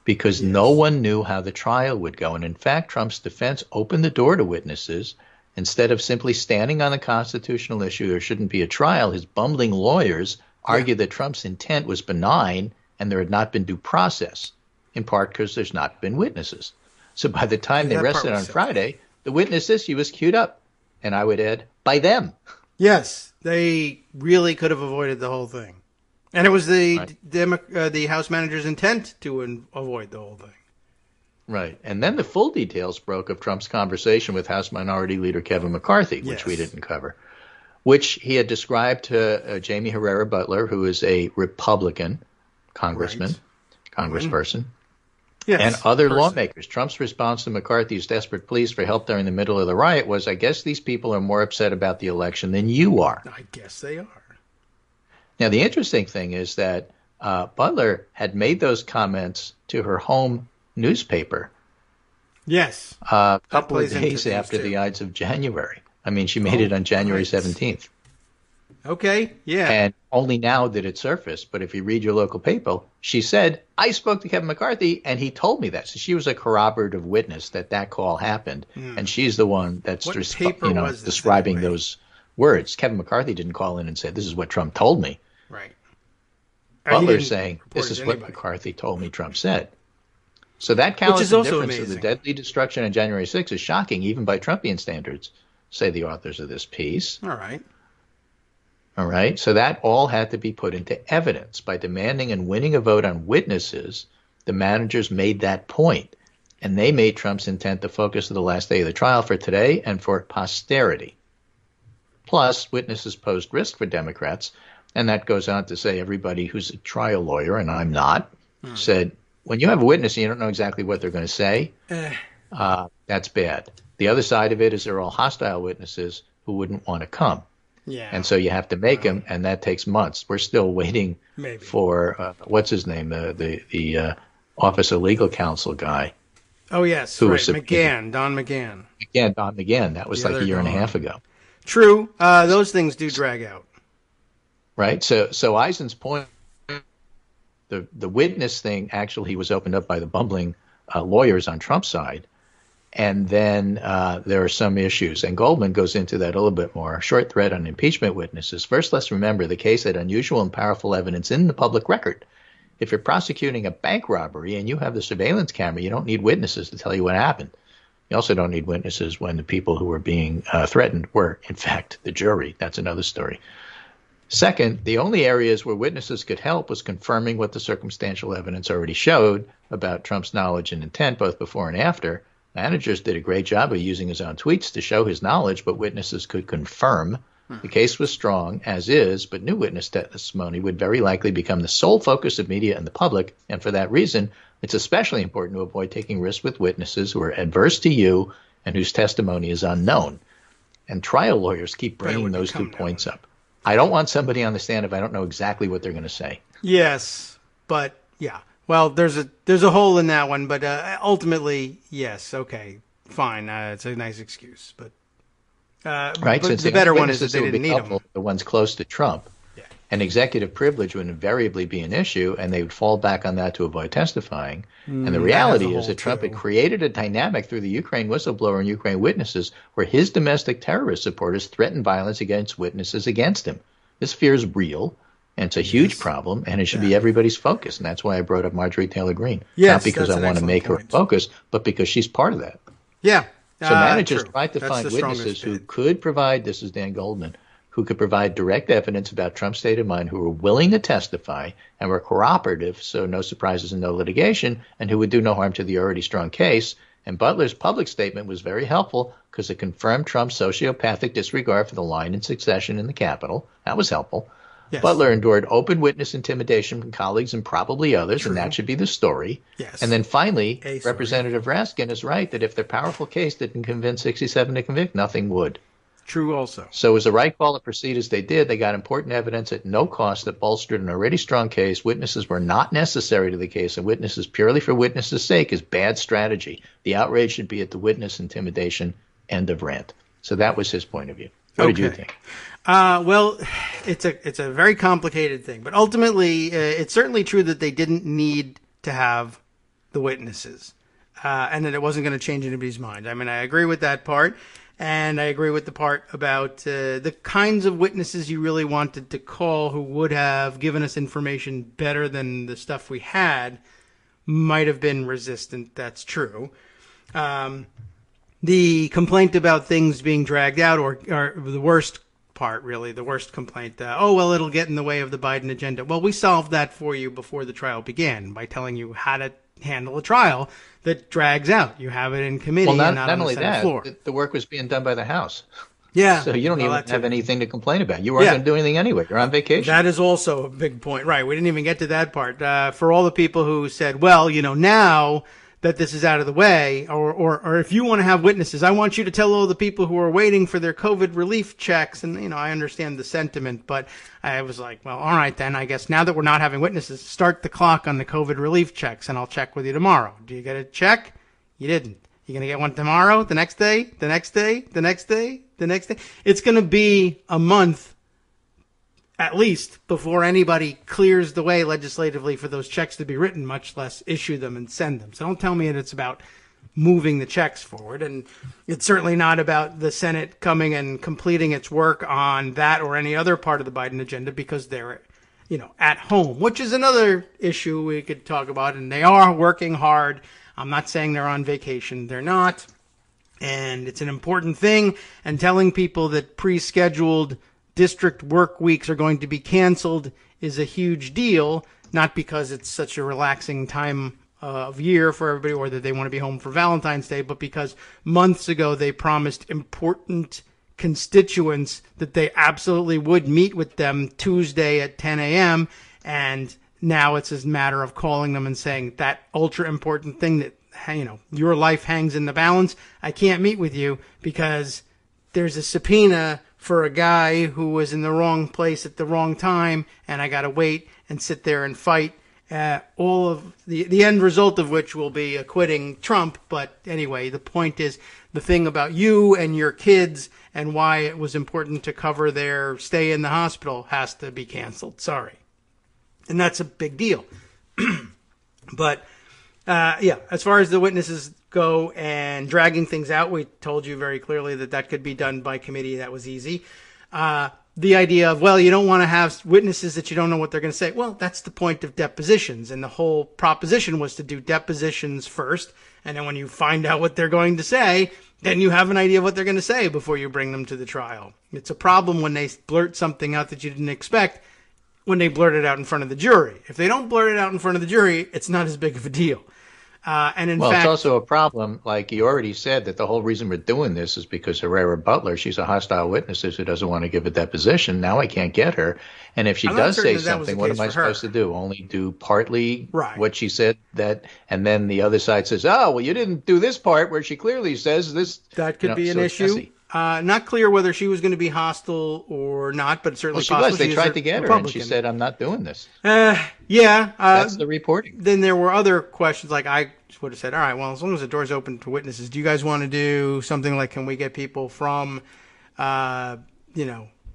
because no one knew how the trial would go. And in fact, Trump's defense opened the door to witnesses. Instead of simply standing on the constitutional issue, there shouldn't be a trial, his bumbling lawyers argued that Trump's intent was benign and there had not been due process, in part because there's not been witnesses. So by the time they rested on Friday, the witness issue was queued up. And I would add, by them. Yes, they really could have avoided the whole thing. And it was the House manager's intent to avoid the whole thing. Right. And then the full details broke of Trump's conversation with House Minority Leader Kevin McCarthy, which we didn't cover, which he had described to Jamie Herrera Butler, who is a Republican congressperson, and other lawmakers. Trump's response to McCarthy's desperate pleas for help during the middle of the riot was, I guess these people are more upset about the election than you are. I guess they are. Now, the interesting thing is that Butler had made those comments to her home newspaper. Yes. A couple of days after the Ides of January. I mean, she made it on January 17th. Okay, yeah. And only now did it surface. But if you read your local paper, she said, I spoke to Kevin McCarthy, and he told me that. So she was a corroborative witness that call happened. And she's the one that's describing those words. Kevin McCarthy didn't call in and say, this is what Trump told me. Right. Butler's saying, this is what McCarthy told me Trump said. So that callous difference of the deadly destruction on January 6th is shocking, even by Trumpian standards, say the authors of this piece. All right. So that all had to be put into evidence. By demanding and winning a vote on witnesses, the managers made that point. And they made Trump's intent the focus of the last day of the trial for today and for posterity. Plus, witnesses posed risk for Democrats. And that goes on to say everybody who's a trial lawyer, and I'm not, said, when you have a witness and you don't know exactly what they're going to say, that's bad. The other side of it is they're all hostile witnesses who wouldn't want to come. Yeah. And so you have to make them, and that takes months. We're still waiting for, what's his name, the Office of Legal Counsel guy. Oh, yes, Don McGahn. Again, Don McGahn. That was like a year and a half ago. True. Those things do drag out. Right. So Eisen's point, the witness thing, actually was opened up by the bumbling lawyers on Trump's side. And then there are some issues. And Goldman goes into that a little bit more. A short thread on impeachment witnesses. First, let's remember the case had unusual and powerful evidence in the public record. If you're prosecuting a bank robbery and you have the surveillance camera, you don't need witnesses to tell you what happened. You also don't need witnesses when the people who were being threatened were, in fact, the jury. That's another story. Second, the only areas where witnesses could help was confirming what the circumstantial evidence already showed about Trump's knowledge and intent, both before and after. Managers did a great job of using his own tweets to show his knowledge, but witnesses could confirm. The case was strong, as is, but new witness testimony would very likely become the sole focus of media and the public, and for that reason, it's especially important to avoid taking risks with witnesses who are adverse to you and whose testimony is unknown. And trial lawyers keep bringing those 2 points up. I don't want somebody on the stand if I don't know exactly what they're going to say. Yes, but yeah. Well, there's a hole in that one, but ultimately, yes, okay, fine. It's a nice excuse, but right. But the better one is that they didn't need them. The ones close to Trump, and executive privilege would invariably be an issue, and they would fall back on that to avoid testifying. And the reality is that Trump had created a dynamic through the Ukraine whistleblower and Ukraine witnesses where his domestic terrorist supporters threatened violence against witnesses against him. This fear is real. And it's a huge problem, and it should be everybody's focus. And that's why I brought up Marjorie Taylor Greene. Not because I want to make her focus, but because she's part of that. Yeah. So managers tried to find witnesses who could provide, this is Dan Goldman, who could provide direct evidence about Trump's state of mind, who were willing to testify and were cooperative, so no surprises and no litigation, and who would do no harm to the already strong case. And Butler's public statement was very helpful because it confirmed Trump's sociopathic disregard for the line in succession in the Capitol. That was helpful. Yes. Butler endured open witness intimidation from colleagues and probably others, True. and that should be the story. Yes. And then finally, A story. Representative Raskin is right that if their powerful case didn't convince 67 to convict, nothing would. True also. So it was the right call to proceed as they did. They got important evidence at no cost that bolstered an already strong case. Witnesses were not necessary to the case, and witnesses purely for witnesses' sake is bad strategy. The outrage should be at the witness intimidation. End of rant. So that was his point of view. What did you think? Well, it's a very complicated thing, but ultimately, it's certainly true that they didn't need to have the witnesses, and that it wasn't going to change anybody's mind. I mean, I agree with that part, and I agree with the part about the kinds of witnesses you really wanted to call who would have given us information better than the stuff we had might have been resistant. That's true. The complaint about things being dragged out, or the worst part, really, the worst complaint, it'll get in the way of the Biden agenda. Well, we solved that for you before the trial began by telling you how to handle a trial that drags out. You have it in committee and not on the Senate floor. The work was being done by the House. Yeah. So you don't even have anything to complain about. You weren't going to do anything anyway. You're on vacation. That is also a big point. Right. We didn't even get to that part. For all the people who said, well, now that this is out of the way, or if you want to have witnesses, I want you to tell all the people who are waiting for their COVID relief checks. And, I understand the sentiment, but I was like, well, all right, then I guess now that we're not having witnesses, start the clock on the COVID relief checks and I'll check with you tomorrow. Do you get a check? You didn't. You're going to get one tomorrow, the next day, the next day, the next day, the next day. It's going to be a month at least before anybody clears the way legislatively for those checks to be written, much less issue them and send them. So don't tell me that it's about moving the checks forward. And it's certainly not about the Senate coming and completing its work on that or any other part of the Biden agenda because they're, at home, which is another issue we could talk about. And they are working hard. I'm not saying they're on vacation. They're not. And it's an important thing. And telling people that pre-scheduled district work weeks are going to be canceled is a huge deal, not because it's such a relaxing time of year for everybody or that they want to be home for Valentine's Day, but because months ago they promised important constituents that they absolutely would meet with them Tuesday at 10 a.m. And now it's a matter of calling them and saying that ultra important thing that, your life hangs in the balance. I can't meet with you because there's a subpoena for a guy who was in the wrong place at the wrong time, and I got to wait and sit there and fight. All of the end result of which will be acquitting Trump. But anyway, the point is the thing about you and your kids and why it was important to cover their stay in the hospital has to be canceled. Sorry. And that's a big deal. But, as far as the witnesses go and dragging things out, we told you very clearly that could be done by committee. That was easy. The idea of, you don't want to have witnesses that you don't know what they're going to say. Well, that's the point of depositions. And the whole proposition was to do depositions first. And then when you find out what they're going to say, then you have an idea of what they're going to say before you bring them to the trial. It's a problem when they blurt something out that you didn't expect when they blurt it out in front of the jury. If they don't blurt it out in front of the jury, it's not as big of a deal. And in fact, it's also a problem, like you already said, that the whole reason we're doing this is because Herrera Butler, she's a hostile witness who doesn't want to give a deposition. Now I can't get her. And if she does say something, what am I supposed to do? Only do partly what she said and then the other side says, oh, well, you didn't do this part where she clearly says this. That could be an issue. Not clear whether she was going to be hostile or not, but certainly possible. She was. They tried to get her, and she said, I'm not doing this. That's the reporting. Then there were other questions, like I would have said, all right, well, as long as the door's open to witnesses, do you guys want to do something like, can we get people from,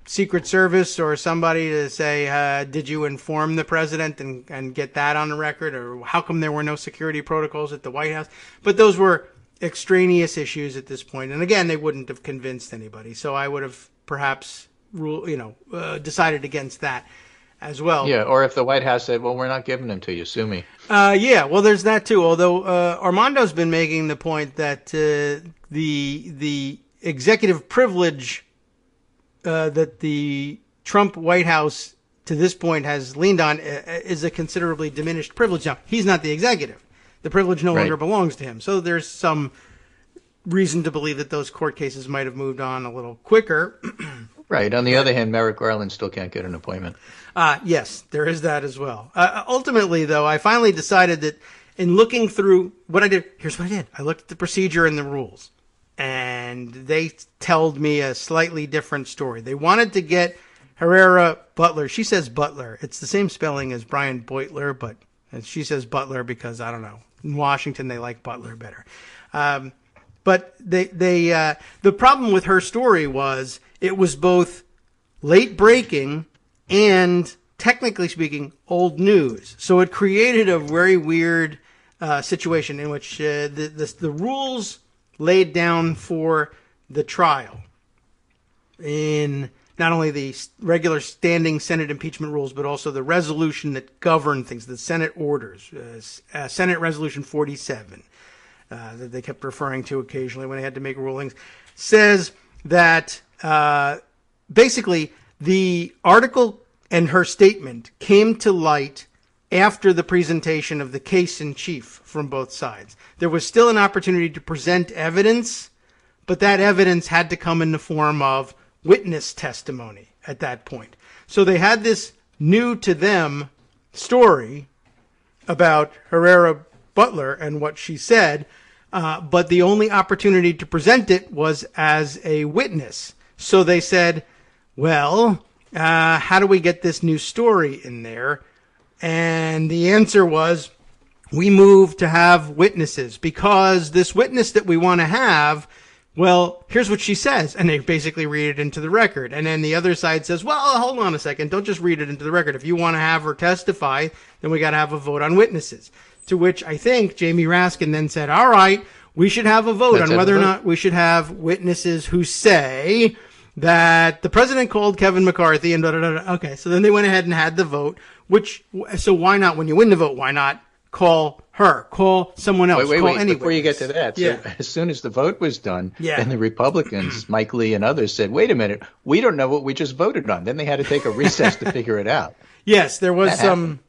Secret Service or somebody to say, did you inform the president and get that on the record? Or how come there were no security protocols at the White House? But those were extraneous issues at this point. And again, they wouldn't have convinced anybody. So I would have perhaps decided against that as well. Yeah, or if the White House said, well, we're not giving them to you, sue me. Well, there's that too. Although Armando's been making the point that the executive privilege that the Trump White House to this point has leaned on is a considerably diminished privilege. Now, he's not the executive. The privilege no longer belongs to him. So there's some reason to believe that those court cases might have moved on a little quicker. Right. On the other hand, Merrick Garland still can't get an appointment. Yes, there is that as well. Ultimately, though, I finally decided that in looking through what I did, here's what I did. I looked at the procedure and the rules, and they told me a slightly different story. They wanted to get Herrera Butler. She says Butler. It's the same spelling as Brian Beutler, but she says Butler because, I don't know, in Washington they like Butler better. But the problem with her story was it was both late breaking and, technically speaking, old news. So it created a very weird situation in which the rules laid down for the trial in not only the regular standing Senate impeachment rules, but also the resolution that governed things, the Senate orders, Senate Resolution 47, that they kept referring to occasionally when they had to make rulings, says that basically the article and her statement came to light after the presentation of the case in chief from both sides. There was still an opportunity to present evidence, but that evidence had to come in the form of witness testimony at that point. So they had this new to them story about Herrera Butler and what she said, but the only opportunity to present it was as a witness. So they said, well, how do we get this new story in there? And the answer was, we move to have witnesses because this witness that we want to have, well, here's what she says. And they basically read it into the record. And then the other side says, well, hold on a second. Don't just read it into the record. If you want to have her testify, then we got to have a vote on witnesses. To which I think Jamie Raskin then said, all right, we should have a vote on whether or not we should have witnesses who say that the president called Kevin McCarthy and da-da-da-da. Okay, so then they went ahead and had the vote, so why not, when you win the vote, why not call her, call someone else, wait, any before you get to that. Yeah. So as soon as the vote was done, yeah. then the Republicans, Mike Lee and others said, wait a minute, we don't know what we just voted on. Then they had to take a recess to figure it out. Yes, there was some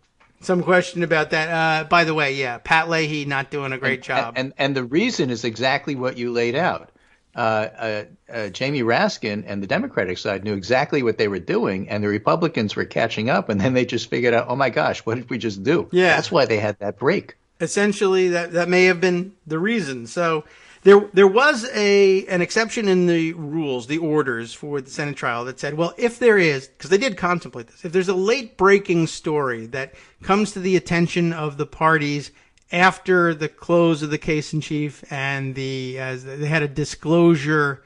question about that. By the way, yeah, Pat Leahy not doing a great job. And the reason is exactly what you laid out. Jamie Raskin and the Democratic side knew exactly what they were doing, and the Republicans were catching up, and then they just figured out, oh my gosh, what did we just do? Yeah. That's why they had that break. Essentially, that may have been the reason. So there was an exception in the rules, the orders for the Senate trial that said, well, if there is, because they did contemplate this, if there's a late breaking story that comes to the attention of the parties after the close of the case in chief and they had a disclosure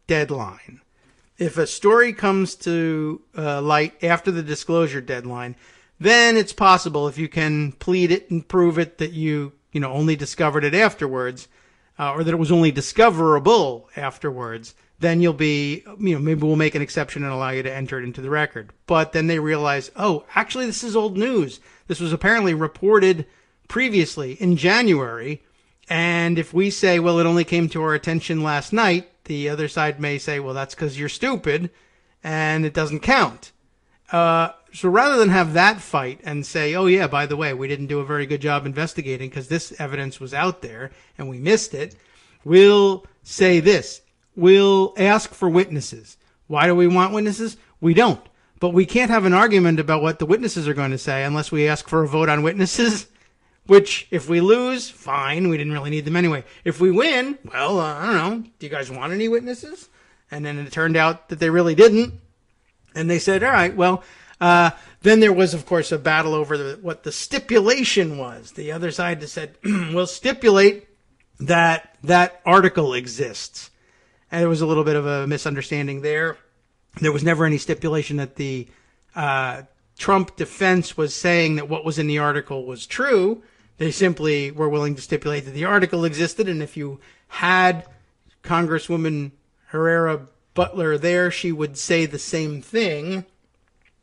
deadline. If a story comes to light after the disclosure deadline, then it's possible, if you can plead it and prove it, that you only discovered it afterwards, or that it was only discoverable afterwards, then you'll be, maybe we'll make an exception and allow you to enter it into the record. But then they realize, oh, actually this is old news. This was apparently reported previously in January, and if we say, well, it only came to our attention last night, the other side may say, well, that's because you're stupid and it doesn't count. So rather than have that fight and say, oh yeah, by the way, we didn't do a very good job investigating because this evidence was out there and we missed it, we'll say this. We'll ask for witnesses. Why do we want witnesses? We don't. But we can't have an argument about what the witnesses are going to say unless we ask for a vote on witnesses. Which, if we lose, fine, we didn't really need them anyway. If we win, well, I don't know, do you guys want any witnesses? And then it turned out that they really didn't. And they said, all right, well, then there was, of course, a battle over what the stipulation was. The other side said, we'll stipulate that that article exists. And there was a little bit of a misunderstanding there. There was never any stipulation that the Trump defense was saying that what was in the article was true. They simply were willing to stipulate that the article existed, and if you had Congresswoman Herrera Butler there, she would say the same thing,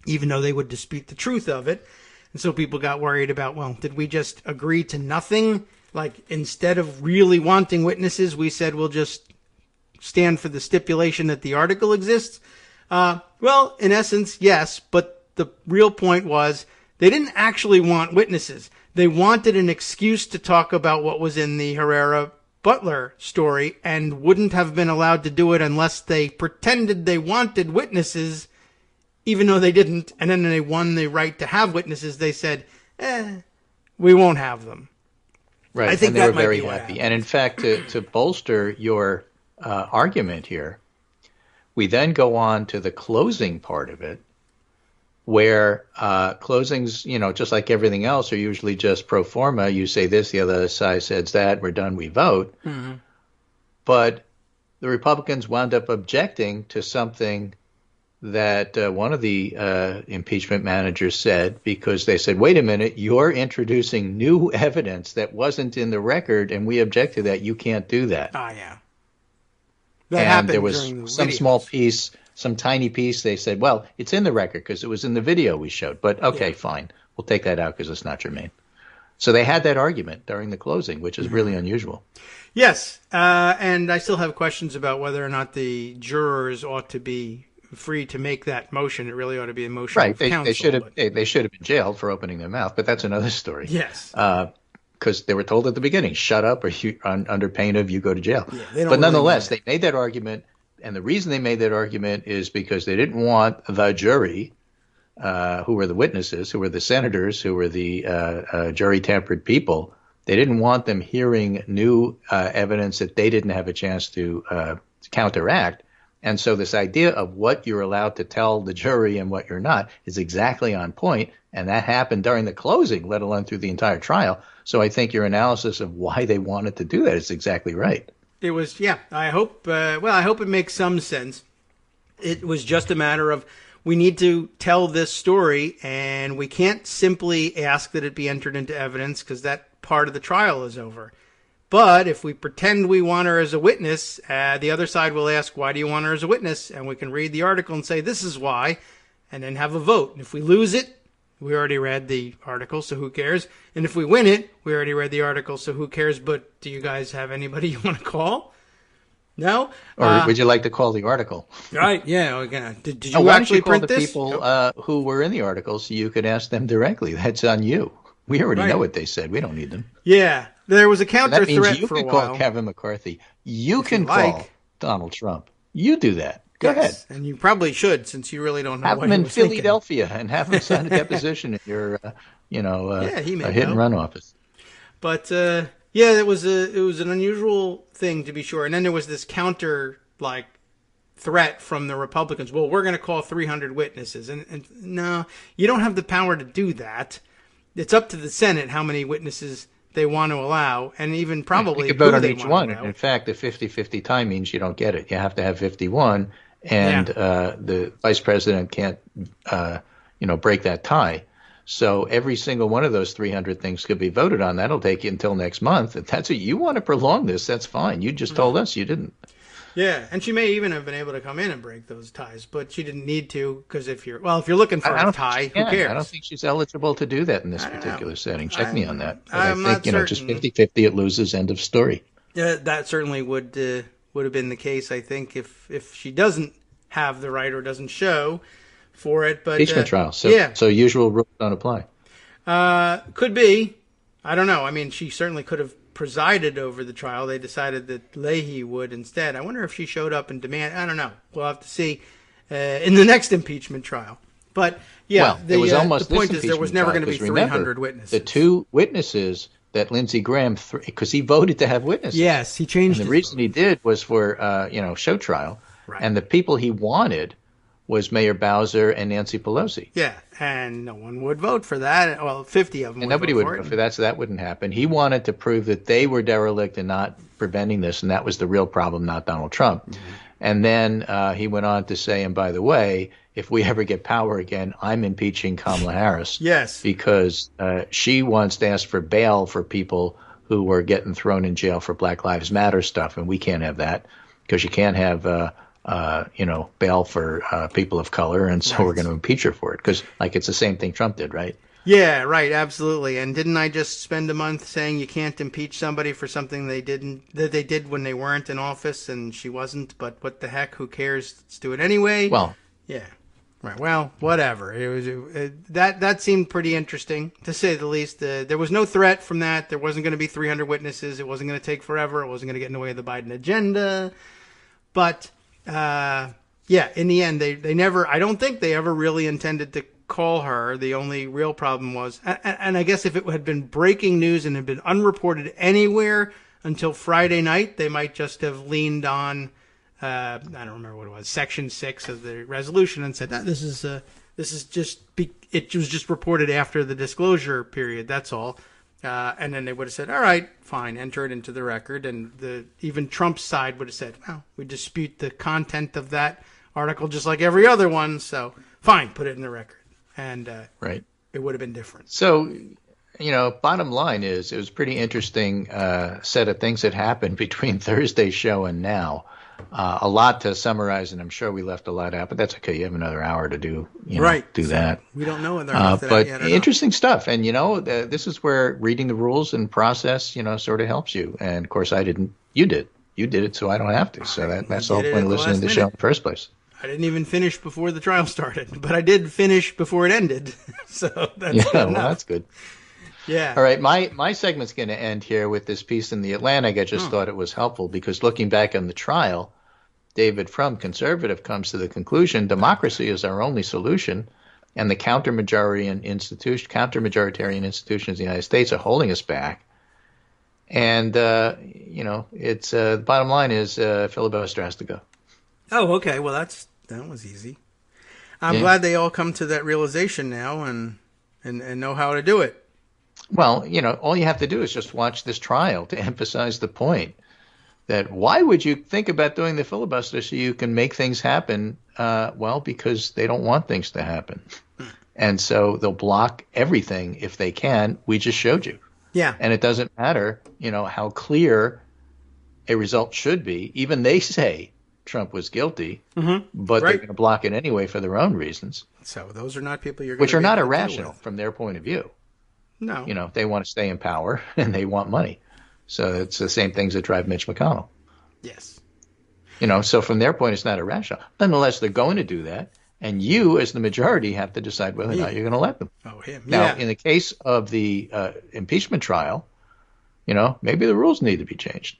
even though they would dispute the truth of it. And so people got worried about, well, did we just agree to nothing? Like, instead of really wanting witnesses, we said we'll just stand for the stipulation that the article exists? Well, in essence, yes, but the real point was they didn't actually want witnesses. They wanted an excuse to talk about what was in the Herrera Butler story and wouldn't have been allowed to do it unless they pretended they wanted witnesses, even though they didn't, and then they won the right to have witnesses, they said, we won't have them. Right, I think and they that were might very be what happy. happened. And in fact, to bolster your argument here, we then go on to the closing part of it, where closings, just like everything else, are usually just pro forma. You say this, the other side says that, we're done, we vote. Mm-hmm. But the Republicans wound up objecting to something that one of the impeachment managers said, because they said, wait a minute, you're introducing new evidence that wasn't in the record, and we object to that. You can't do that. Ah, yeah. And there was some small piece, some tiny piece. They said, well, it's in the record because it was in the video we showed. But okay, fine. We'll take that out because it's not germane. So they had that argument during the closing, which is really unusual. Yes. And I still have questions about whether or not the jurors ought to be free to make that motion. It really ought to be a motion of counsel. They should have been jailed for opening their mouth, but that's another story. Yes. Because they were told at the beginning, shut up or you, under pain of you go to jail. Yeah, but nonetheless, they made that argument, and the reason they made that argument is because they didn't want the jury, who were the witnesses, who were the senators, who were the jury-tampered people, they didn't want them hearing new evidence that they didn't have a chance to counteract. And so this idea of what you're allowed to tell the jury and what you're not is exactly on point, and that happened during the closing, let alone through the entire trial. So I think your analysis of why they wanted to do that is exactly right. It was, I hope it makes some sense. It was just a matter of we need to tell this story, and we can't simply ask that it be entered into evidence because that part of the trial is over. But if we pretend we want her as a witness, the other side will ask, why do you want her as a witness? And we can read the article and say, this is why, and then have a vote. And if we lose it, we already read the article, so who cares? And if we win it, we already read the article, so who cares? But do you guys have anybody you want to call? No? Or would you like to call the article? Right, yeah. Did you actually print this? Why don't you call the people who were in the article so you could ask them directly? That's on you. We already know what they said. We don't need them. Yeah. There was a counter threat for a while. You can call Kevin McCarthy. You can call Donald Trump. You do that. Go ahead. And you probably should, since you really don't know have what him in was Philadelphia and have him sign a deposition in your, hit and run office. But it was an unusual thing to be sure. And then there was this counter threat from the Republicans. Well, we're going to call 300 witnesses, and no, you don't have the power to do that. It's up to the Senate how many witnesses they want to allow, and even probably you could vote on each one. In fact, the 50-50 tie means you don't get it. You have to have 51, and the vice president can't, break that tie. So every single one of those 300 things could be voted on. That'll take you until next month. If that's what you want to prolong this, that's fine. You just told us you didn't. Yeah, and she may even have been able to come in and break those ties, but she didn't need to because if you're looking for a tie, who cares? I don't think she's eligible to do that in this particular setting. Check me on that. But I'm I think just 50-50, it loses. End of story. That certainly would have been the case. I think if she doesn't have the right or doesn't show for it, but impeachment trial. So usual rules don't apply. Could be. I don't know. I mean, she certainly could have presided over the trial. They decided that Leahy would instead. I wonder if she showed up and demanded. I don't know. We'll have to see in the next impeachment trial. But the point is there was never going to be 300 witnesses. The two witnesses that Lindsey Graham, because he voted to have witnesses. Yes, he changed. And the reason he did was for show trial, right. And the people he wanted was Mayor Bowser and Nancy Pelosi. Yeah, and no one would vote for that. Well, 50 of them and nobody would vote for that, so that wouldn't happen. He wanted to prove that they were derelict in not preventing this, and that was the real problem, not Donald Trump. Mm-hmm. And then he went on to say, and by the way, if we ever get power again, I'm impeaching Kamala Harris. Yes. Because she wants to ask for bail for people who were getting thrown in jail for Black Lives Matter stuff, and we can't have that because you can't have bail for people of color, and so we're going to impeach her for it because, it's the same thing Trump did, right? Yeah, right, absolutely. And didn't I just spend a month saying you can't impeach somebody for something they did when they weren't in office, and she wasn't? But what the heck? Who cares? Let's do it anyway. Well, yeah. Right. Well, whatever. That seemed pretty interesting, to say the least. There was no threat from that. There wasn't going to be 300 witnesses. It wasn't going to take forever. It wasn't going to get in the way of the Biden agenda. But in the end, they never. I don't think they ever really intended to call her. The only real problem was, and I guess if it had been breaking news and had been unreported anywhere until Friday night, they might just have leaned on. I don't remember what it was, Section 6 of the resolution, and said that this is just it was just reported after the disclosure period. That's all, and then they would have said, all right, fine, enter it into the record, and even Trump's side would have said, well, we dispute the content of that article just like every other one, so fine, put it in the record, and right, it would have been different. So, bottom line is it was a pretty interesting set of things that happened between Thursday's show and now. A lot to summarize, and I'm sure we left a lot out, but that's okay. You have another hour to do that. We don't know whether after but that yet interesting stuff. And, this is where reading the rules and process, sort of helps you. And, of course, I didn't. You did. You did it, so I don't have to. So that's the whole point of listening to the show in the first place. I didn't even finish before the trial started, but I did finish before it ended. So that's good enough. Well, that's good. Yeah. All right. My segment's going to end here with this piece in the Atlantic. I just thought it was helpful because looking back on the trial, David Frum, conservative, comes to the conclusion democracy is our only solution, and the counter-majoritarian institutions of the United States are holding us back. And, it's the bottom line is filibuster has to go. Oh, okay. Well, that was easy. I'm glad they all come to that realization now and know how to do it. Well, all you have to do is just watch this trial to emphasize the point that why would you think about doing the filibuster so you can make things happen? Well, because they don't want things to happen. And so they'll block everything if they can. We just showed you. Yeah. And it doesn't matter, how clear a result should be. Even they say Trump was guilty, but they're going to block it anyway for their own reasons. So those are not people you're going which to are not able to irrational from their point of view. No. They want to stay in power and they want money. So it's the same things that drive Mitch McConnell. Yes. So from their point, it's not irrational. Nonetheless, they're going to do that. And you, as the majority, have to decide whether or not you're going to let them. Oh, him. Now, in the case of the impeachment trial, maybe the rules need to be changed.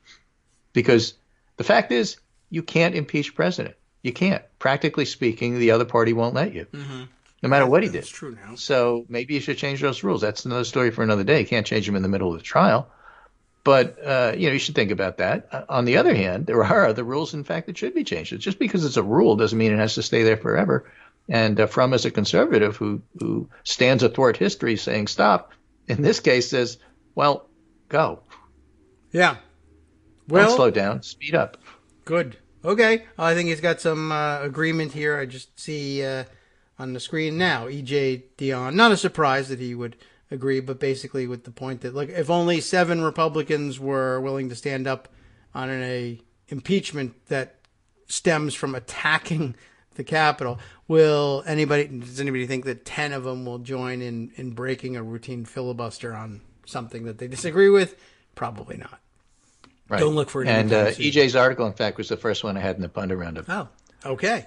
Because the fact is, you can't impeach president. You can't. Practically speaking, the other party won't let you. Mm-hmm. No matter what he did. That's true now. So maybe you should change those rules. That's another story for another day. You can't change them in the middle of the trial. But, you should think about that. On the other hand, there are other rules, in fact, that should be changed. It's just because it's a rule doesn't mean it has to stay there forever. And Frum, as a conservative who stands athwart history saying stop, in this case says, well, go. Yeah. Well, don't slow down. Speed up. Good. Okay. I think he's got some agreement here. I just see on the screen now, E.J. Dionne. Not a surprise that he would agree, but basically with the point that, like, if only 7 Republicans were willing to stand up on an impeachment that stems from attacking the Capitol, does anybody think that 10 of them will join in breaking a routine filibuster on something that they disagree with? Probably not. Right. Don't look for it. And EJ's article, in fact, was the first one I had in the Pundit Roundup. Oh, okay.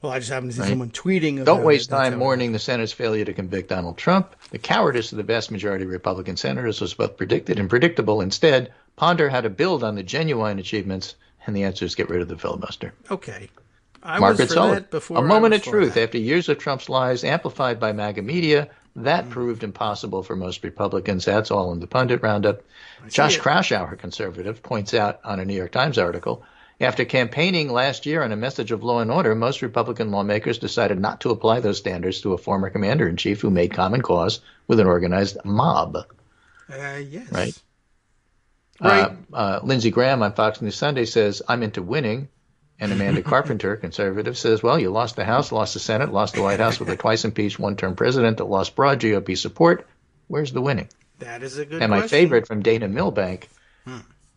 Well, I just happened to see someone tweeting about Don't waste time mourning the Senate's failure to convict Donald Trump. The cowardice of the vast majority of Republican senators was both predicted and predictable. Instead, ponder how to build on the genuine achievements, and the answer is get rid of the filibuster. Okay. Margaret Sullivan. A moment of truth. After years of Trump's lies amplified by MAGA media, that proved impossible for most Republicans. That's all in the Pundit Roundup. Josh Kraushaar, conservative, points out on a New York Times article, after campaigning last year on a message of law and order, most Republican lawmakers decided not to apply those standards to a former commander-in-chief who made common cause with an organized mob. Yes. Right. Lindsey Graham on Fox News Sunday says, I'm into winning. And Amanda Carpenter, conservative, says, well, you lost the House, lost the Senate, lost the White House with a twice-impeached one-term president that lost broad GOP support. Where's the winning? That is a good And question. my favorite from Dana Milbank,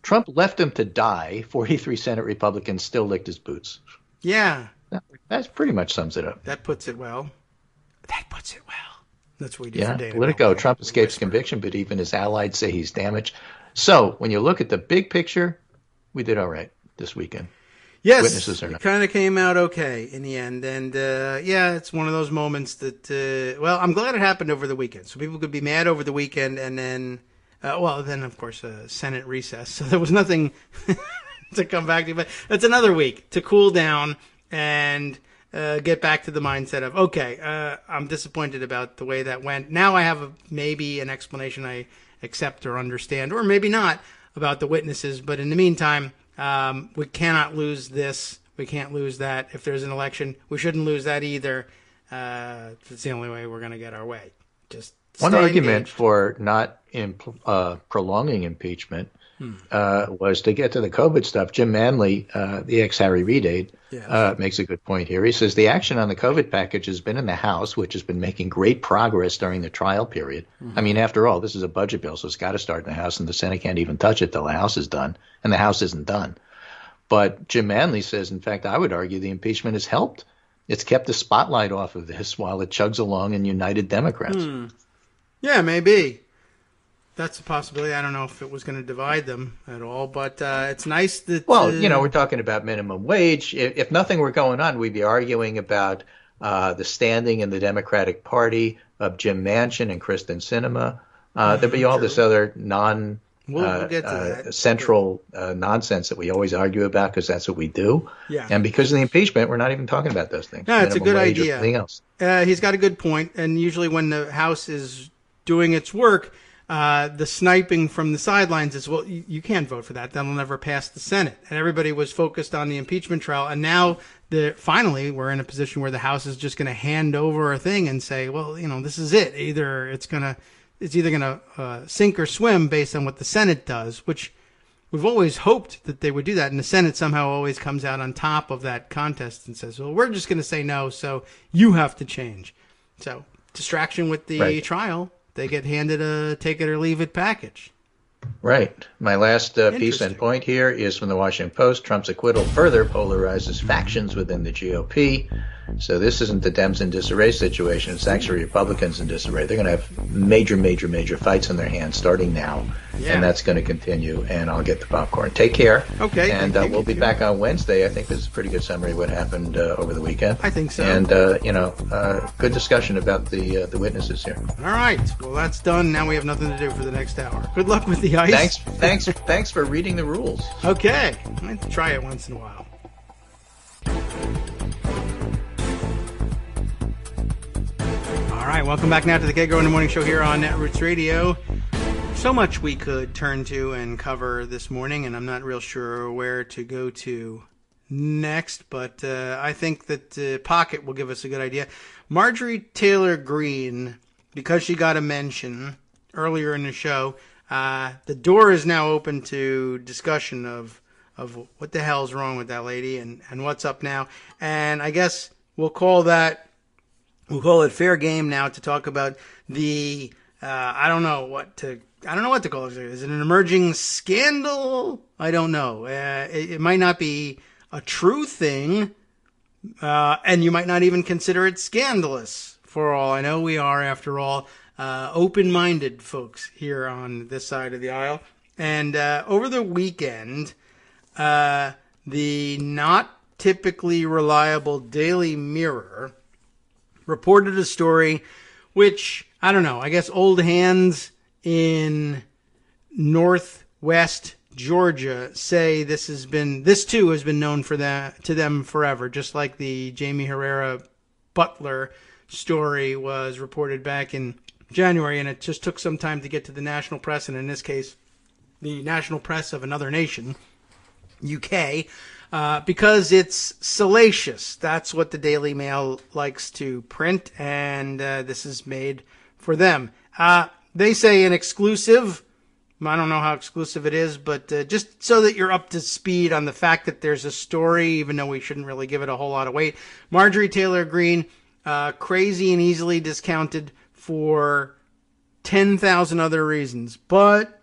Trump left him to die. 43 Senate Republicans still licked his boots. Yeah. That pretty much sums it up. That puts it well. That's what we do for Dana. Let it go. Trump escapes conviction, but even his allies say he's damaged. So when you look at the big picture, we did all right this weekend. Yes, witnesses or not. It kind of came out okay in the end. And, yeah, it's one of those moments that, well, I'm glad it happened over the weekend. So people could be mad over the weekend and then, then, of course, Senate recess. So there was nothing to come back to. But it's another week to cool down and get back to the mindset of, okay, I'm disappointed about the way that went. Now I have maybe an explanation I accept or understand, or maybe not, about the witnesses. But in the meantime, we cannot lose this. We can't lose that. If there's an election, we shouldn't lose that either. It's the only way we're going to get our way. Just one stay argument engaged. for not prolonging impeachment was to get to the COVID stuff. Jim Manley, the ex-Harry Reid aide, makes a good point here. He says the action on the COVID package has been in the House, which has been making great progress during the trial period. I mean, after all, this is a budget bill, so it's got to start in the House, and the Senate can't even touch it till the House is done, and the House isn't done. But Jim Manley says, in fact, I would argue the impeachment has helped. It's kept the spotlight off of this while it chugs along in United Democrats. Yeah, maybe. That's a possibility. I don't know if it was going to divide them at all, but it's nice that... Well, we're talking about minimum wage. If nothing were going on, we'd be arguing about the standing in the Democratic Party of Jim Manchin and Kristen Sinema. There'd be all this other We'll get to that. central nonsense that we always argue about because that's what we do. Yeah. And because of the impeachment, we're not even talking about those things. No, it's a Minimum good wage or idea. anything else. He's got a good point, and usually when the House is doing its work, the sniping from the sidelines is, well, you can't vote for that. That'll never pass the Senate. And everybody was focused on the impeachment trial, and now finally we're in a position where the House is just going to hand over a thing and say, well, this is it. It's either going to sink or swim based on what the Senate does, which we've always hoped that they would do that. And the Senate somehow always comes out on top of that contest and says, well, we're just going to say no, so you have to change. So distraction with the trial. They get handed a take it or leave it package. Right. My last piece and point here is from the Washington Post. Trump's acquittal further polarizes factions within the GOP. So this isn't the Dems in disarray situation. It's actually Republicans in disarray. They're going to have major, major, major fights in their hands starting now. Yeah. And that's going to continue. And I'll get the popcorn. Take care. Okay. And we'll be back on Wednesday. I think this is a pretty good summary of what happened over the weekend. I think so. And, good discussion about the witnesses here. All right. Well, that's done. Now we have nothing to do for the next hour. Good luck with the ice. Thanks for reading the rules. Okay. I might try it once in a while. All right, welcome back now to the Kagro in the Morning Show here on Netroots Radio. So much we could turn to and cover this morning, and I'm not real sure where to go to next, but I think that Pocket will give us a good idea. Marjorie Taylor Greene, because she got a mention earlier in the show, the door is now open to discussion of what the hell's wrong with that lady and what's up now. And I guess we'll call it fair game now to talk about the I don't know what to call it. Is it an emerging scandal? I don't know. It might not be a true thing, and you might not even consider it scandalous. For all I know, we are, after all, open-minded folks here on this side of the aisle. And over the weekend, the not typically reliable Daily Mirror reported a story which, I don't know, I guess old hands in Northwest Georgia say this too has been known to them forever, just like the Jamie Herrera Butler story was reported back in January, and it just took some time to get to the national press, and in this case, the national press of another nation, UK, because it's salacious. That's what the Daily Mail likes to print, and this is made for them. They say an exclusive. I don't know how exclusive it is, but just so that you're up to speed on the fact that there's a story, even though we shouldn't really give it a whole lot of weight. Marjorie Taylor Greene, crazy and easily discounted for 10,000 other reasons. But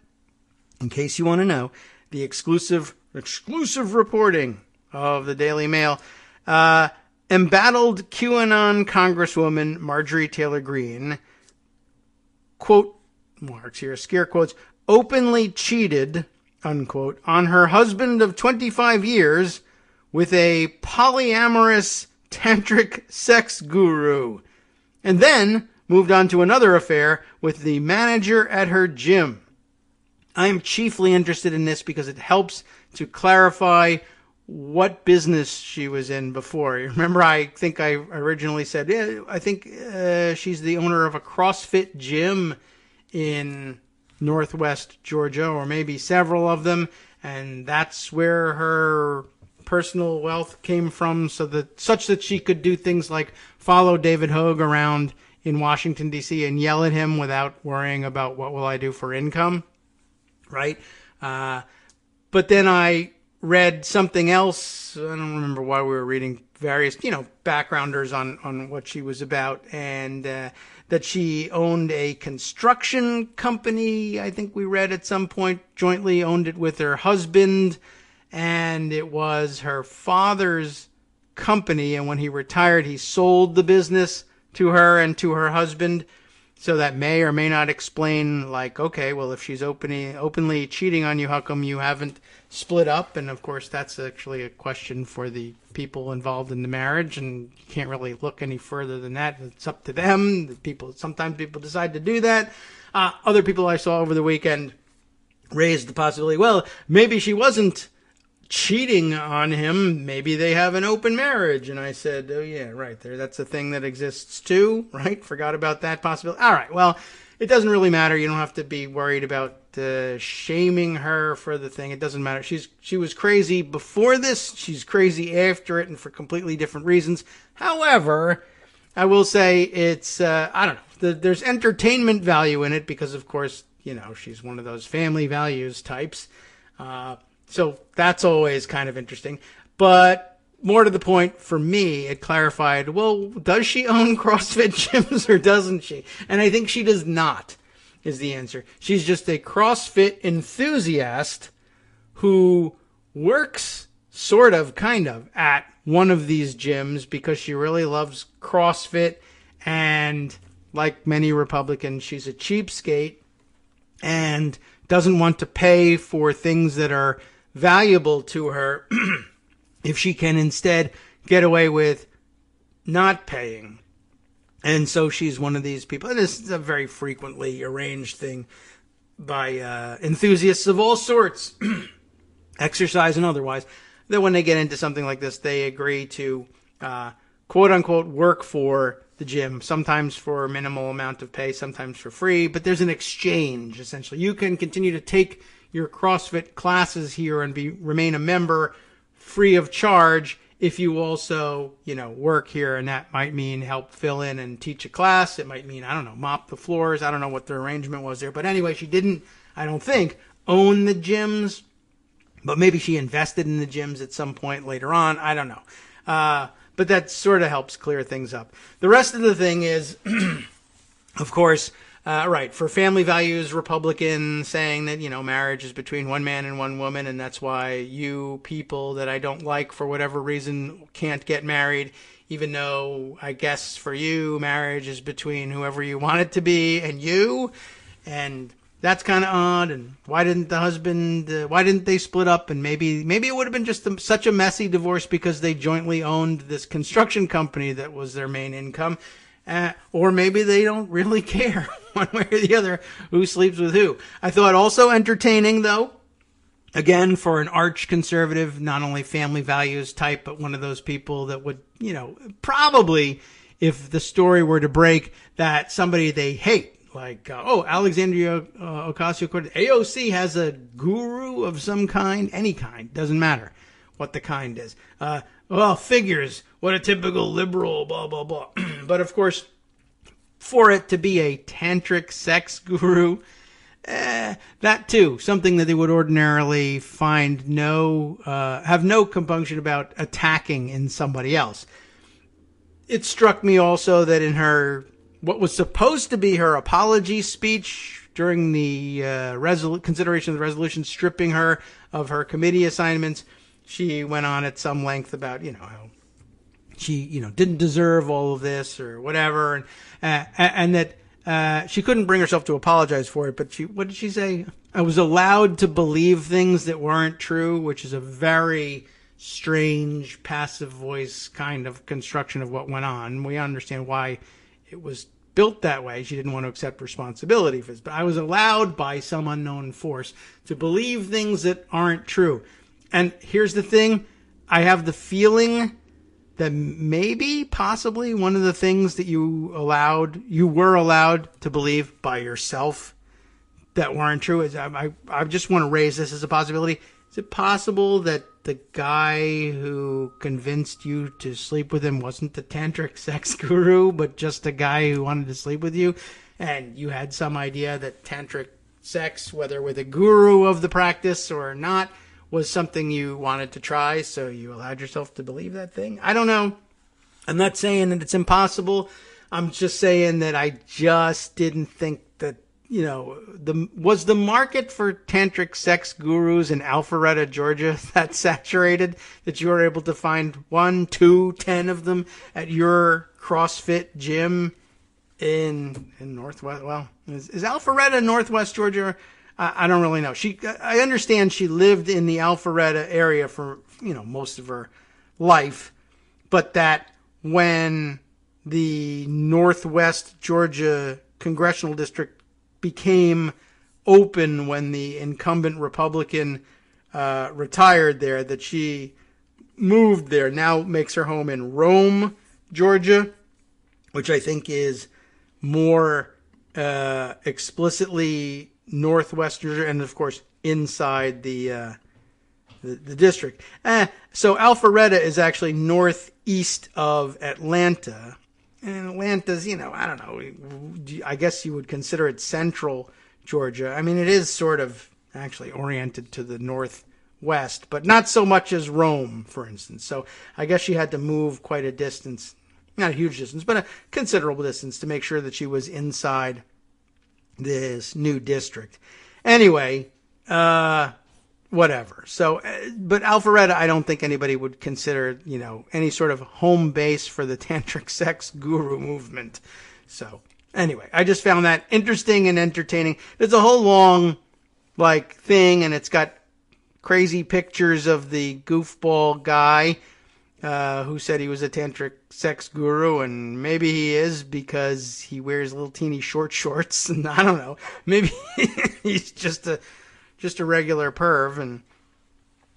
in case you want to know, the exclusive reporting of the Daily Mail, embattled QAnon Congresswoman Marjorie Taylor Greene, quote marks here, scare quotes, openly cheated, unquote, on her husband of 25 years with a polyamorous tantric sex guru. And then moved on to another affair with the manager at her gym. I am chiefly interested in this because it helps to clarify what business she was in before. Remember, I think I originally said, yeah, I think she's the owner of a CrossFit gym in Northwest Georgia, or maybe several of them, and that's where her personal wealth came from, such that she could do things like follow David Hogue around in Washington, D.C. and yell at him without worrying about what will I do for income, right? But then I read something else. I don't remember why we were reading various, backgrounders on what she was about, and that she owned a construction company. I think we read at some point jointly owned it with her husband, and it was her father's company. And when he retired, he sold the business to her and to her husband. So that may or may not explain, like, okay, well, if she's openly cheating on you, how come you haven't split up? And of course, that's actually a question for the people involved in the marriage, and you can't really look any further than that. It's up to them. Sometimes people decide to do that. Other people I saw over the weekend raised the possibility, well, maybe she wasn't cheating on him. Maybe they have an open marriage. And I said, oh yeah, right there. That's a thing that exists too, right? Forgot about that possibility. All right. Well, it doesn't really matter. You don't have to be worried about shaming her for the thing. It doesn't matter. She was crazy before this. She's crazy after it, and for completely different reasons. However, I will say it's, I don't know. There's entertainment value in it because, of course, she's one of those family values types. So that's always kind of interesting. But more to the point, for me, it clarified, well, does she own CrossFit gyms or doesn't she? And I think she does not, is the answer. She's just a CrossFit enthusiast who works kind of, at one of these gyms because she really loves CrossFit. And like many Republicans, she's a cheapskate and doesn't want to pay for things that are valuable to her if she can instead get away with not paying. And so she's one of these people, and this is a very frequently arranged thing by enthusiasts of all sorts, exercise and otherwise, that when they get into something like this, they agree to quote-unquote work for the gym, sometimes for a minimal amount of pay, sometimes for free, but there's an exchange, essentially. You can continue to take your CrossFit classes here and remain a member free of charge if you also, work here, and that might mean help fill in and teach a class. It might mean, I don't know, mop the floors. I don't know what the arrangement was there. But anyway, she didn't, I don't think, own the gyms, but maybe she invested in the gyms at some point later on. I don't know. But that sort of helps clear things up. The rest of the thing is, of course, right, for family values, Republican saying that, marriage is between one man and one woman, and that's why you people that I don't like for whatever reason can't get married, even though I guess for you, marriage is between whoever you want it to be and you, and that's kind of odd. And why didn't they split up? And maybe it would have been just such a messy divorce because they jointly owned this construction company that was their main income. Or maybe they don't really care one way or the other who sleeps with who. I thought also entertaining, though, again, for an arch conservative, not only family values type, but one of those people that would, probably, if the story were to break, that somebody they hate, like, Alexandria Ocasio-Cortez, AOC has a guru of some kind, any kind, doesn't matter what the kind is. Figures, what a typical liberal, blah, blah, blah. But of course, for it to be a tantric sex guru, that too, something that they would ordinarily find have no compunction about attacking in somebody else. It struck me also that in what was supposed to be her apology speech during the consideration of the resolution stripping her of her committee assignments, she went on at some length about, how she, didn't deserve all of this or whatever. And that she couldn't bring herself to apologize for it. But what did she say? I was allowed to believe things that weren't true, which is a very strange passive voice kind of construction of what went on. We understand why it was built that way. She didn't want to accept responsibility for this. But I was allowed by some unknown force to believe things that aren't true. And here's the thing. I have the feeling that maybe, possibly, one of the things that you were allowed to believe by yourself that weren't true is, I just want to raise this as a possibility. Is it possible that the guy who convinced you to sleep with him wasn't the tantric sex guru, but just a guy who wanted to sleep with you? And you had some idea that tantric sex, whether with a guru of the practice or not, was something you wanted to try, so you allowed yourself to believe that thing? I don't know. I'm not saying that it's impossible. I'm just saying that I just didn't think that, was the market for tantric sex gurus in Alpharetta, Georgia that saturated that you were able to find 1, 2, 10 of them at your CrossFit gym in Northwest? Well, is Alpharetta Northwest Georgia? I don't really know. I understand she lived in the Alpharetta area for, most of her life, but that when the Northwest Georgia congressional district became open when the incumbent Republican retired there, that she moved there, now makes her home in Rome, Georgia, which I think is more explicitly Northwest Georgia, and of course inside the district. So Alpharetta is actually northeast of Atlanta. And Atlanta's, I don't know, I guess you would consider it central Georgia. I mean, it is sort of actually oriented to the northwest, but not so much as Rome, for instance. So I guess she had to move quite a distance, not a huge distance, but a considerable distance to make sure that she was inside this new district. Anyway, whatever. So, but Alpharetta, I don't think anybody would consider, any sort of home base for the tantric sex guru movement. So, anyway, I just found that interesting and entertaining. There's a whole long, thing, and it's got crazy pictures of the goofball guy who said he was a tantric sex guru, and maybe he is because he wears little teeny short shorts, and I don't know. Maybe he's just a regular perv and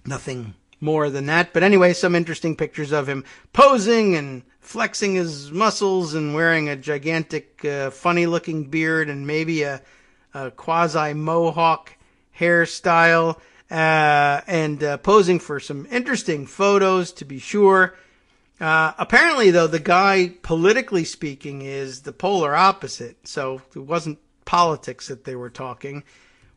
nothing more than that. But anyway, some interesting pictures of him posing and flexing his muscles and wearing a gigantic, funny-looking beard and maybe a quasi-mohawk hairstyle, and posing for some interesting photos, to be sure. Apparently, though, the guy, politically speaking, is the polar opposite. So it wasn't politics that they were talking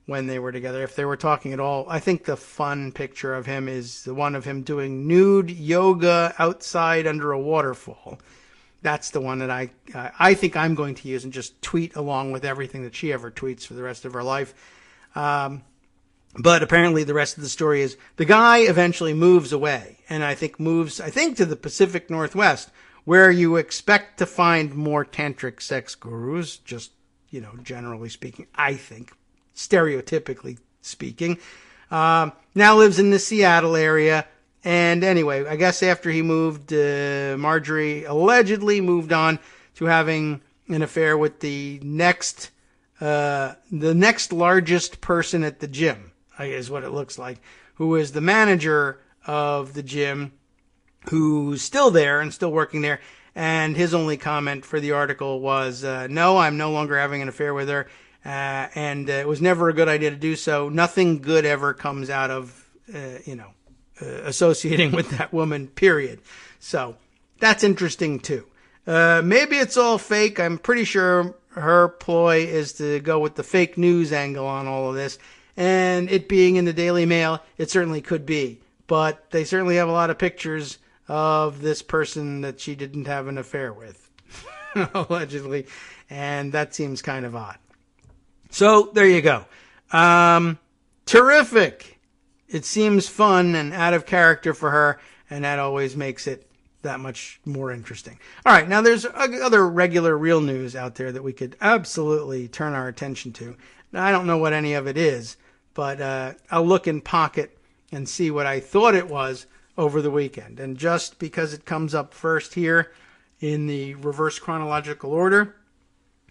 when they were together, if they were talking at all. I think the fun picture of him is the one of him doing nude yoga outside under a waterfall. That's the one that I think I'm going to use and just tweet along with everything that she ever tweets for the rest of her life. But apparently the rest of the story is the guy eventually moves away, and I think to the Pacific Northwest, where you expect to find more tantric sex gurus, just, generally speaking, I think, stereotypically speaking. Now lives in the Seattle area. And anyway, I guess after he moved, Marjorie allegedly moved on to having an affair with the next largest person at the gym, is what it looks like, who is the manager of the gym, who's still there and still working there. And his only comment for the article was, no, I'm no longer having an affair with her. And it was never a good idea to do so. Nothing good ever comes out of, associating with that woman, period. So that's interesting too. Maybe it's all fake. I'm pretty sure her ploy is to go with the fake news angle on all of this. And it being in the Daily Mail, it certainly could be. But they certainly have a lot of pictures of this person that she didn't have an affair with, allegedly. And that seems kind of odd. So there you go. Terrific. It seems fun and out of character for her, and that always makes it that much more interesting. All right, now there's other regular real news out there that we could absolutely turn our attention to. Now, I don't know what any of it is, but I'll look in Pocket and see what I thought it was. over the weekend. And just because it comes up first here in the reverse chronological order,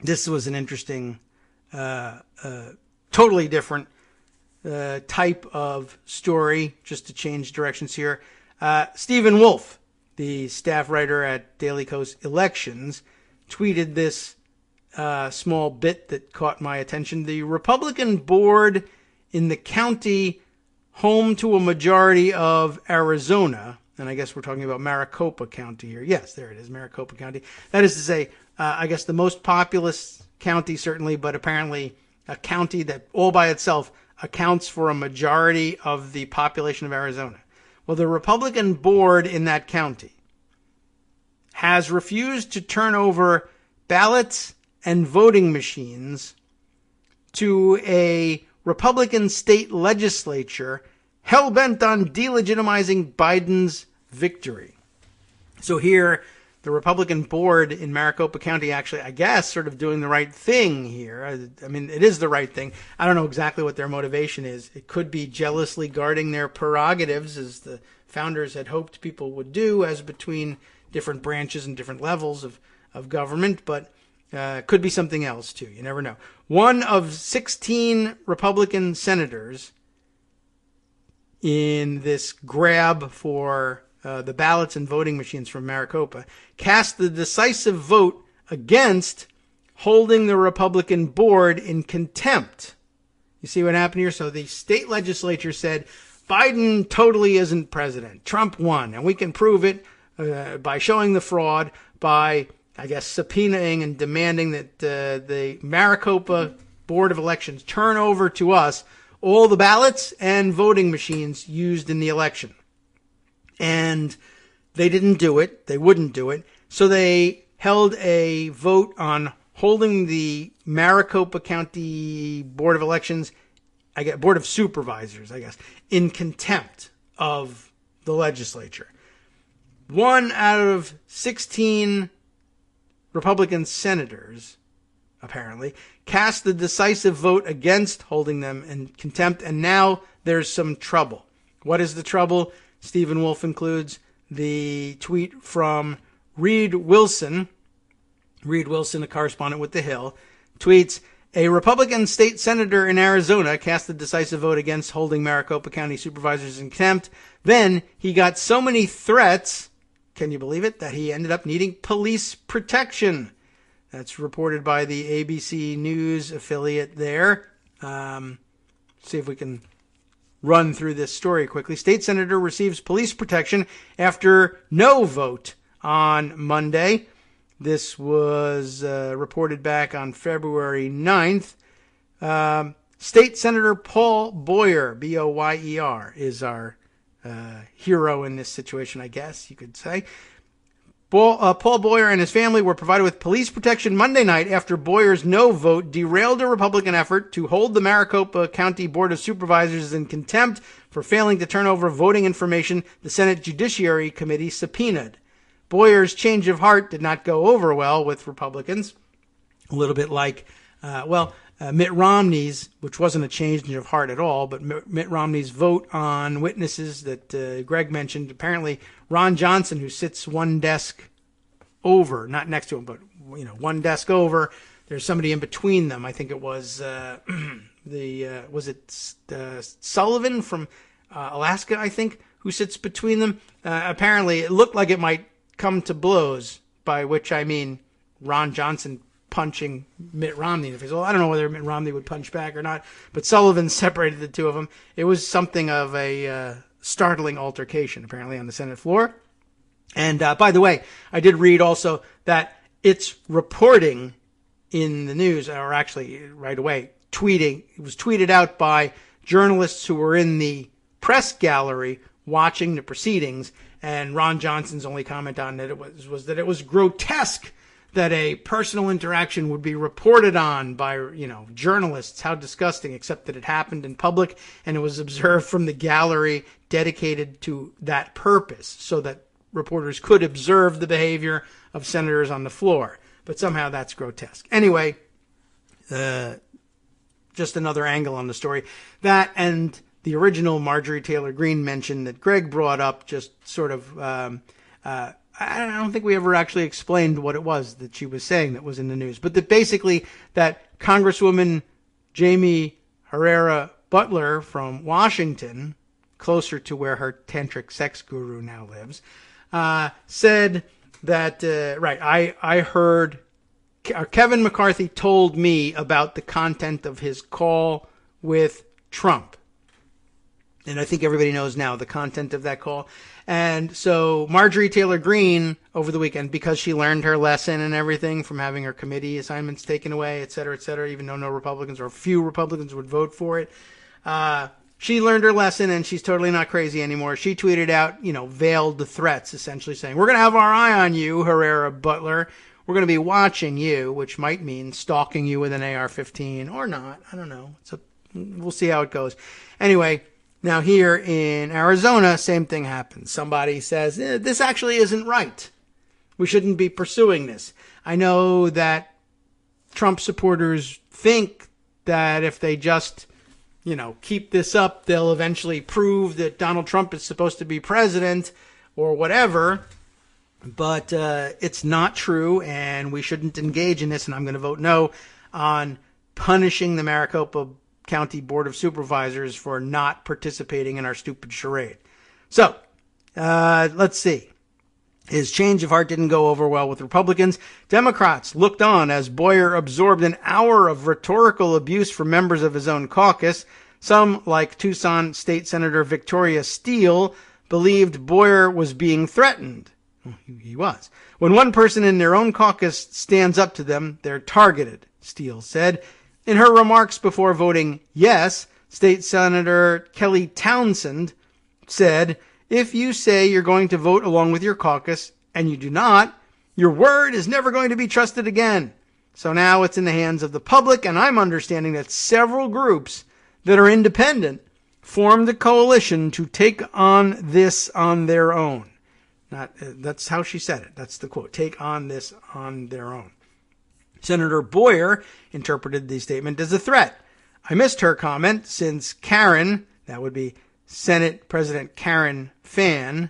this was an interesting, totally different type of story, just to change directions here. Stephen Wolfe, the staff writer at Daily Kos Elections, tweeted this small bit that caught my attention. The Republican board in the county home to a majority of Arizona, and I guess we're talking about Maricopa County here. Yes, there it is, Maricopa County. That is to say, I guess the most populous county, certainly, but apparently a county that all by itself accounts for a majority of the population of Arizona. Well, the Republican board in that county has refused to turn over ballots and voting machines to a Republican state legislature hell-bent on delegitimizing Biden's victory. So here, the Republican board in Maricopa County actually, I guess, sort of doing the right thing here. I mean, it is the right thing. I don't know exactly what their motivation is. It could be jealously guarding their prerogatives, as the founders had hoped people would do, as between different branches and different levels of government, but could be something else, too. You never know. One of 16 Republican senators in this grab for the ballots and voting machines from Maricopa cast the decisive vote against holding the Republican board in contempt. You see what happened here? So the state legislature said, Biden totally isn't president. Trump won, and we can prove it by showing the fraud, by, I guess, subpoenaing and demanding that the Maricopa Board of Elections turn over to us all the ballots and voting machines used in the election. And they didn't do it. They wouldn't do it. So they held a vote on holding the Maricopa County Board of Elections, Board of Supervisors, I guess, in contempt of the legislature. 1 out of 16 Republican senators, apparently, cast the decisive vote against holding them in contempt, and now there's some trouble. What is the trouble? Stephen Wolfe includes the tweet from Reed Wilson. Reed Wilson, a correspondent with The Hill, tweets, a Republican state senator in Arizona cast the decisive vote against holding Maricopa County supervisors in contempt. Then he got so many threats, can you believe it, that he ended up needing police protection. That's reported by the ABC News affiliate there. See if we can run through this story quickly. State senator receives police protection after no vote on Monday. This was reported back on February 9th. State Senator Paul Boyer, B-O-Y-E-R, is our hero in this situation, I guess you could say. Paul Boyer and his family were provided with police protection Monday night after Boyer's no vote derailed a Republican effort to hold the Maricopa County Board of Supervisors in contempt for failing to turn over voting information the Senate Judiciary Committee subpoenaed. Boyer's change of heart did not go over well with Republicans. A little bit like, Mitt Romney's, which wasn't a change of heart at all, but Mitt Romney's vote on witnesses that Greg mentioned. Apparently, Ron Johnson, who sits one desk over, not next to him, but one desk over, there's somebody in between them. I think it was Sullivan from Alaska, I think, who sits between them. Apparently, it looked like it might come to blows, by which I mean Ron Johnson punching Mitt Romney in the face. Well, I don't know whether Mitt Romney would punch back or not, but Sullivan separated the two of them. It was something of a startling altercation, apparently, on the Senate floor. And by the way, I did read also that it's reporting in the news, or actually right away, it was tweeted out by journalists who were in the press gallery watching the proceedings, and Ron Johnson's only comment on it was that it was grotesque that a personal interaction would be reported on by, journalists. How disgusting, except that it happened in public and it was observed from the gallery dedicated to that purpose so that reporters could observe the behavior of senators on the floor. But somehow that's grotesque. Anyway, just another angle on the story. That and the original Marjorie Taylor Greene mention that Greg brought up just sort of, I don't think we ever actually explained what it was that she was saying that was in the news, but that basically that Congresswoman Jamie Herrera Butler from Washington, closer to where her tantric sex guru now lives, said that, I heard Kevin McCarthy told me about the content of his call with Trump. And I think everybody knows now the content of that call. And so Marjorie Taylor Greene over the weekend, because she learned her lesson and everything from having her committee assignments taken away, et cetera, even though no Republicans or few Republicans would vote for it, she learned her lesson and she's totally not crazy anymore. She tweeted out, veiled threats, essentially saying, we're going to have our eye on you, Herrera Butler. We're going to be watching you, which might mean stalking you with an AR-15 or not. I don't know. We'll see how it goes. Anyway, now here in Arizona, same thing happens. Somebody says, this actually isn't right. We shouldn't be pursuing this. I know that Trump supporters think that if they just, keep this up, they'll eventually prove that Donald Trump is supposed to be president or whatever. But it's not true, and we shouldn't engage in this, and I'm going to vote no on punishing the Maricopa County Board of Supervisors for not participating in our stupid charade. So, let's see. His change of heart didn't go over well with Republicans. Democrats looked on as Boyer absorbed an hour of rhetorical abuse from members of his own caucus. Some, like Tucson State Senator Victoria Steele, believed Boyer was being threatened. He was. When one person in their own caucus stands up to them, they're targeted, Steele said. In her remarks before voting yes, State Senator Kelly Townsend said, if you say you're going to vote along with your caucus and you do not, your word is never going to be trusted again. So now it's in the hands of the public, and I'm understanding that several groups that are independent formed a coalition to take on this on their own. That's how she said it. That's the quote. Take on this on their own. Senator Boyer interpreted the statement as a threat. I missed her comment since Karen, that would be Senate President Karen Fann,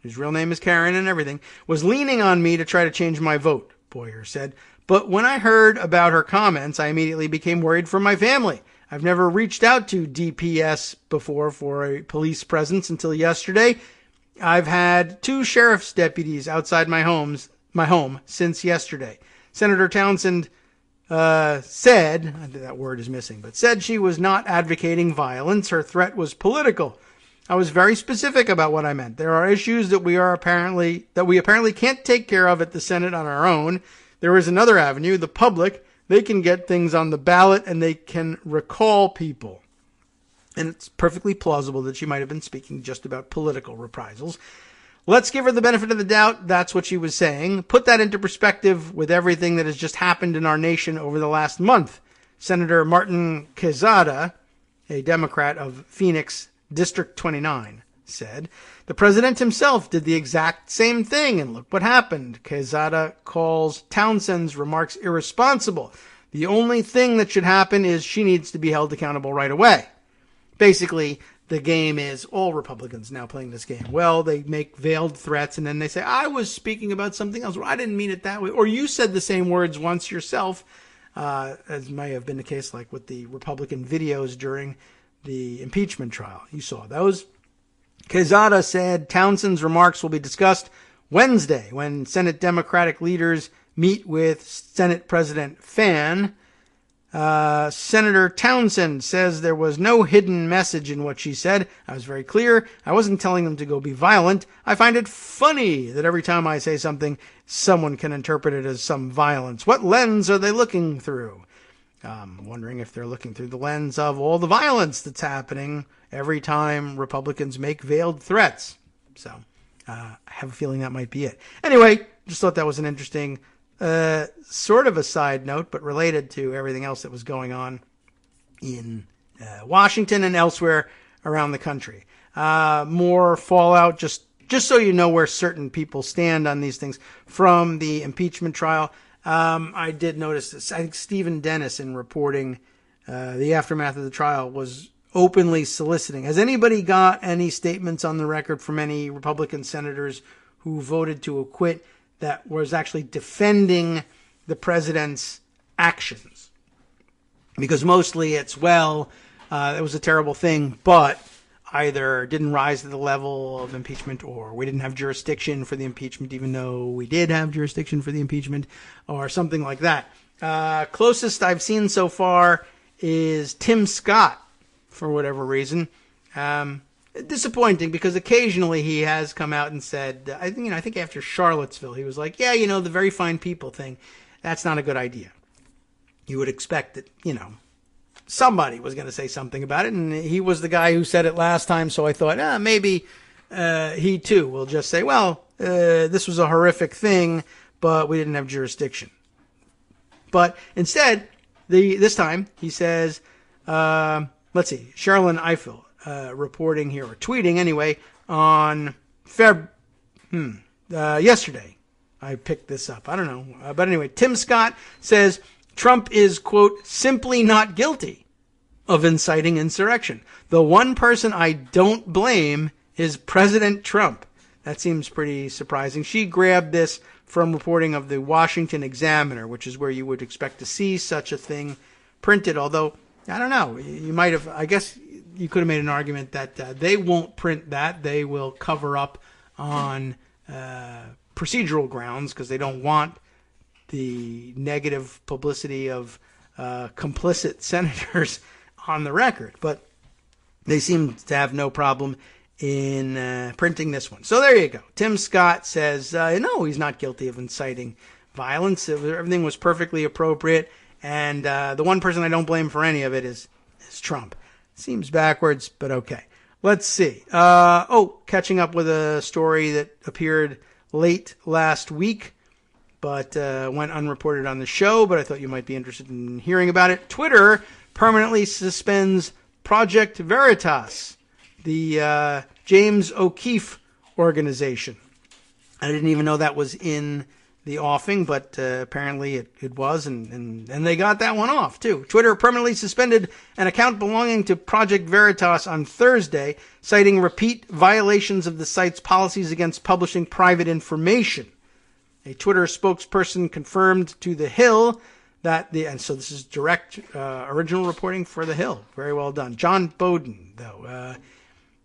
whose real name is Karen and everything, was leaning on me to try to change my vote, Boyer said. But when I heard about her comments, I immediately became worried for my family. I've never reached out to DPS before for a police presence until yesterday. I've had 2 sheriff's deputies outside my home since yesterday. Senator Townsend said, that word is missing, but said she was not advocating violence. Her threat was political. I was very specific about what I meant. There are issues that we apparently can't take care of at the Senate on our own. There is another avenue, the public. They can get things on the ballot and they can recall people. And it's perfectly plausible that she might have been speaking just about political reprisals. Let's give her the benefit of the doubt. That's what she was saying. Put that into perspective with everything that has just happened in our nation over the last month. Senator Martin Quezada, a Democrat of Phoenix District 29, said, the president himself did the exact same thing, and look what happened. Quezada calls Townsend's remarks irresponsible. The only thing that should happen is she needs to be held accountable right away. Basically, the game is all Republicans now playing this game. Well, they make veiled threats and then they say, I was speaking about something else. Well, I didn't mean it that way. Or you said the same words once yourself, as may have been the case like with the Republican videos during the impeachment trial. You saw those. Quezada said Townsend's remarks will be discussed Wednesday when Senate Democratic leaders meet with Senate President Fann. Senator Townsend says there was no hidden message in what she said. I was very clear. I wasn't telling them to go be violent. I find it funny that every time I say something, someone can interpret it as some violence. What lens are they looking through? I'm wondering if they're looking through the lens of all the violence that's happening every time Republicans make veiled threats. So I have a feeling that might be it. Anyway, just thought that was an interesting sort of a side note, but related to everything else that was going on in Washington and elsewhere around the country. More fallout, just so you know where certain people stand on these things from the impeachment trial. I did notice this. I think Stephen Dennis, in reporting the aftermath of the trial, was openly soliciting. Has anybody got any statements on the record from any Republican senators who voted to acquit that was actually defending the president's actions? Because mostly it's, well, it was a terrible thing, but either didn't rise to the level of impeachment, or we didn't have jurisdiction for the impeachment even though we did have jurisdiction for the impeachment, or something like that. Closest I've seen so far is Tim Scott, for whatever reason. Disappointing, because occasionally he has come out and said, I think after Charlottesville, he was like, yeah, the very fine people thing, that's not a good idea. You would expect that, somebody was going to say something about it, and he was the guy who said it last time, so I thought, maybe he too will just say, well, this was a horrific thing, but we didn't have jurisdiction. But instead, this time, he says, let's see, Sherilyn Ifill reporting here, or tweeting anyway, on yesterday. I picked this up. I don't know. But anyway, Tim Scott says Trump is, quote, simply not guilty of inciting insurrection. The one person I don't blame is President Trump. That seems pretty surprising. She grabbed this from reporting of the Washington Examiner, which is where you would expect to see such a thing printed, although, I don't know, you might have, I guess you could have made an argument that they won't print that. They will cover up on procedural grounds because they don't want the negative publicity of complicit senators on the record. But they seem to have no problem in printing this one. So there you go. Tim Scott says, no, he's not guilty of inciting violence. Everything was perfectly appropriate. And the one person I don't blame for any of it is Trump. Seems backwards, but okay. Let's see. Catching up with a story that appeared late last week, but went unreported on the show, but I thought you might be interested in hearing about it. Twitter permanently suspends Project Veritas, the James O'Keefe organization. I didn't even know that was in the offing, but apparently it was, and they got that one off, too. Twitter permanently suspended an account belonging to Project Veritas on Thursday, citing repeat violations of the site's policies against publishing private information. A Twitter spokesperson confirmed to The Hill that and so this is direct original reporting for The Hill. Very well done. John Bowden, though,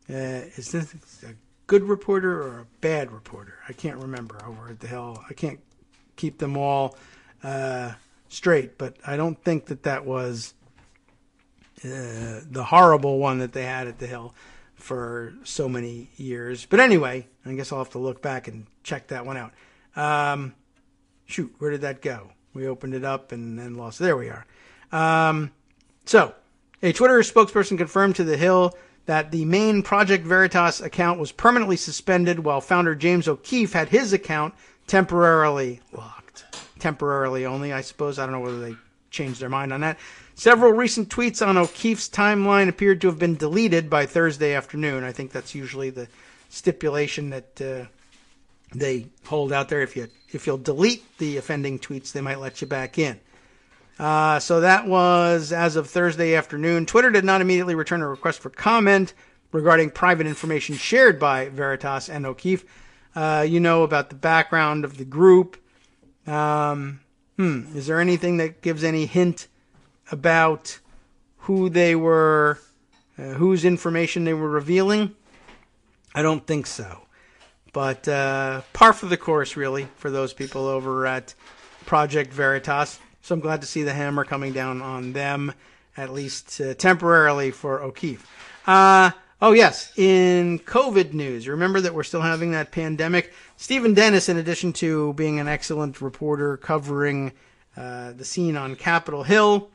is this a good reporter or a bad reporter? I can't remember over at The Hill. I can't keep them all straight, but I don't think that was the horrible one that they had at The Hill for so many years. But anyway, I guess I'll have to look back and check that one out. Where did that go? We opened it up and then lost. There we are. So, a Twitter spokesperson confirmed to The Hill that the main Project Veritas account was permanently suspended while founder James O'Keefe had his account temporarily locked. Temporarily only, I suppose. I don't know whether they changed their mind on that. Several recent tweets on O'Keefe's timeline appeared to have been deleted by Thursday afternoon. I think that's usually the stipulation that they hold out there. If you'll delete the offending tweets, they might let you back in. So that was as of Thursday afternoon. Twitter did not immediately return a request for comment regarding private information shared by Veritas and O'Keefe. About the background of the group. Is there anything that gives any hint about who they were, whose information they were revealing? I don't think so. But par for the course, really, for those people over at Project Veritas. So I'm glad to see the hammer coming down on them, at least temporarily for O'Keefe. Yes, in COVID news, you remember that we're still having that pandemic. Stephen Dennis, in addition to being an excellent reporter covering the scene on Capitol Hill,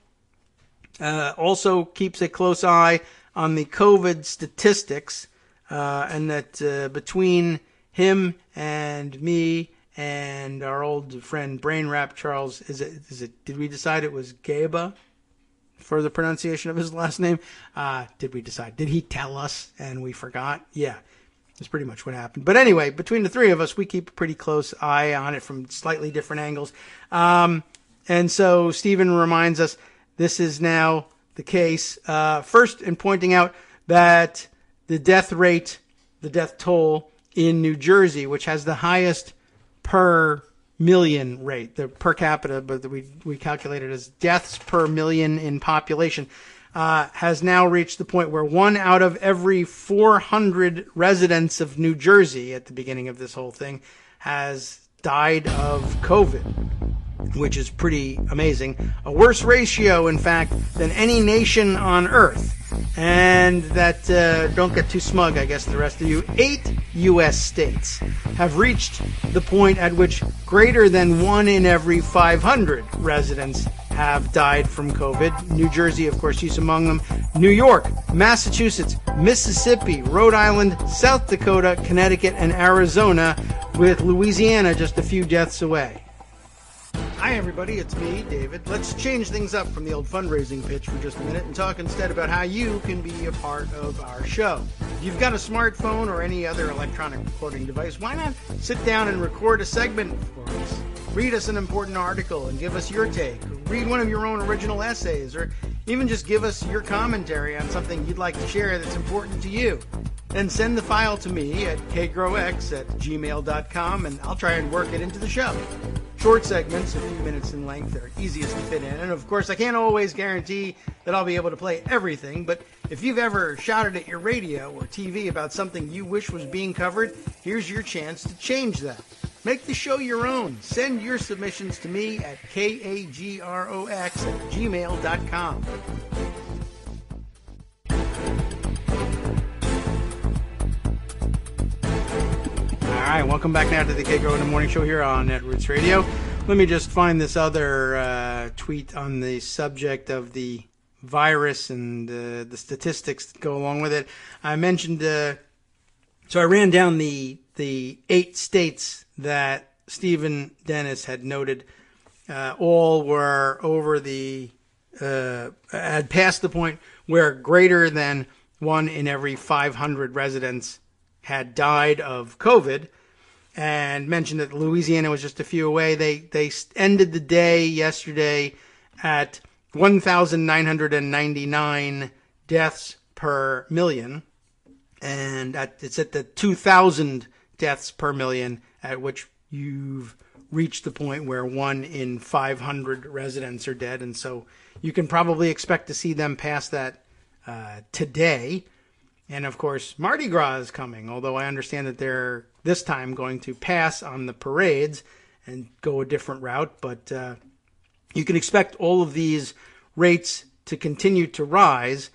also keeps a close eye on the COVID statistics, and that between him and me and our old friend Brain Rap Charles, did we decide it was Gaba for the pronunciation of his last name? Did we decide? Did he tell us and we forgot? Yeah, that's pretty much what happened. But anyway, between the three of us, we keep a pretty close eye on it from slightly different angles. And so Stephen reminds us this is now the case. First, in pointing out that the death toll in New Jersey, which has the highest per million rate, the per capita, but we calculate it as deaths per million in population, has now reached the point where 1 out of every 400 residents of New Jersey at the beginning of this whole thing has died of COVID, which is pretty amazing. A worse ratio, in fact, than any nation on earth. And that, don't get too smug, I guess, the rest of you. 8 U.S. states have reached the point at which greater than 1 in every 500 residents have died from COVID. New Jersey, of course, is among them. New York, Massachusetts, Mississippi, Rhode Island, South Dakota, Connecticut, and Arizona, with Louisiana just a few deaths away. Hi, everybody. It's me, David. Let's change things up from the old fundraising pitch for just a minute and talk instead about how you can be a part of our show. If you've got a smartphone or any other electronic recording device, why not sit down and record a segment for us? Read us an important article and give us your take. Or read one of your own original essays, or even just give us your commentary on something you'd like to share that's important to you. Then send the file to me at kagrox@gmail.com, and I'll try and work it into the show. Short segments, a few minutes in length, are easiest to fit in. And of course, I can't always guarantee that I'll be able to play everything, but if you've ever shouted at your radio or TV about something you wish was being covered, here's your chance to change that. Make the show your own. Send your submissions to me at kagrox@gmail.com. All right, welcome back now to the Kagro in the Morning Show here on Net Roots Radio. Let me just find this other tweet on the subject of the virus and the statistics that go along with it. I mentioned, so I ran down the 8 states that Stephen Dennis had noted. All were over had passed the point where greater than 1 in every 500 residents had died of COVID, and mentioned that Louisiana was just a few away. They ended the day yesterday at 1,999 deaths per million, and it's at the 2,000 deaths per million at which you've reached the point where 1 in 500 residents are dead, and so you can probably expect to see them pass that today. And, of course, Mardi Gras is coming, although I understand that they're this time going to pass on the parades and go a different route. But you can expect all of these rates to continue to rise,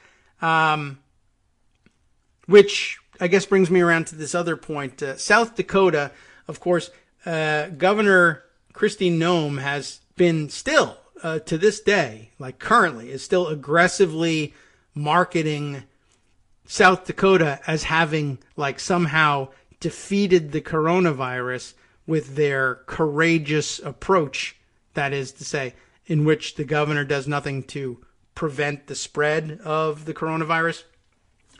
which I guess brings me around to this other point. South Dakota, of course, Governor Kristi Noem has been still, to this day, like currently, is still aggressively marketing South Dakota as having like somehow defeated the coronavirus with their courageous approach, that is to say, in which the governor does nothing to prevent the spread of the coronavirus,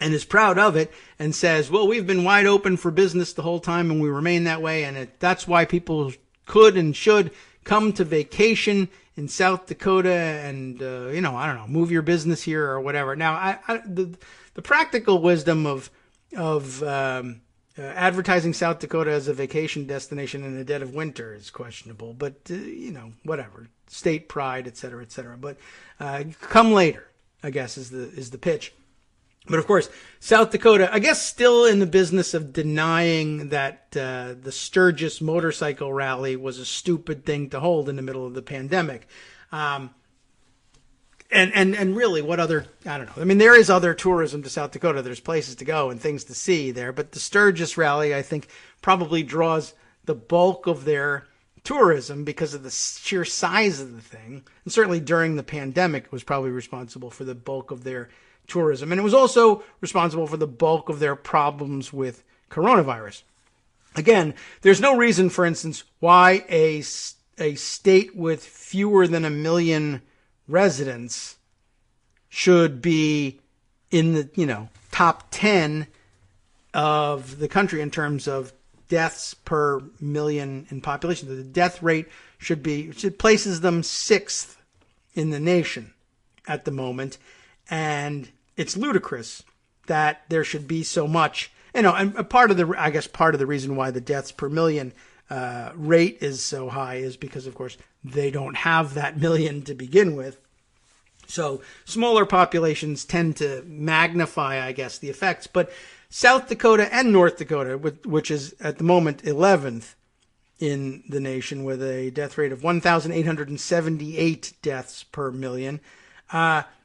and is proud of it and says, well, we've been wide open for business the whole time and we remain that way, and that's why people could and should come to vacation in South Dakota and, I don't know, move your business here or whatever. Now, the practical wisdom of advertising South Dakota as a vacation destination in the dead of winter is questionable, but, whatever. State pride, et cetera, et cetera. But come later, I guess, is the pitch. But, of course, South Dakota, I guess, still in the business of denying that the Sturgis motorcycle rally was a stupid thing to hold in the middle of the pandemic. And really, what other, I don't know. I mean, there is other tourism to South Dakota. There's places to go and things to see there. But the Sturgis rally, I think, probably draws the bulk of their tourism because of the sheer size of the thing. And certainly during the pandemic, it was probably responsible for the bulk of their tourism. And it was also responsible for the bulk of their problems with coronavirus. Again, there's no reason, for instance, why a state with fewer than 1 million residents should be in the, top 10 of the country in terms of deaths per million in population. The death rate should places them 6th in the nation at the moment. And it's ludicrous that there should be so much. And part of the reason why the deaths per million rate is so high is because, of course, they don't have that million to begin with. So smaller populations tend to magnify, I guess, the effects. But South Dakota and North Dakota, which is at the moment 11th in the nation with a death rate of 1,878 deaths per million,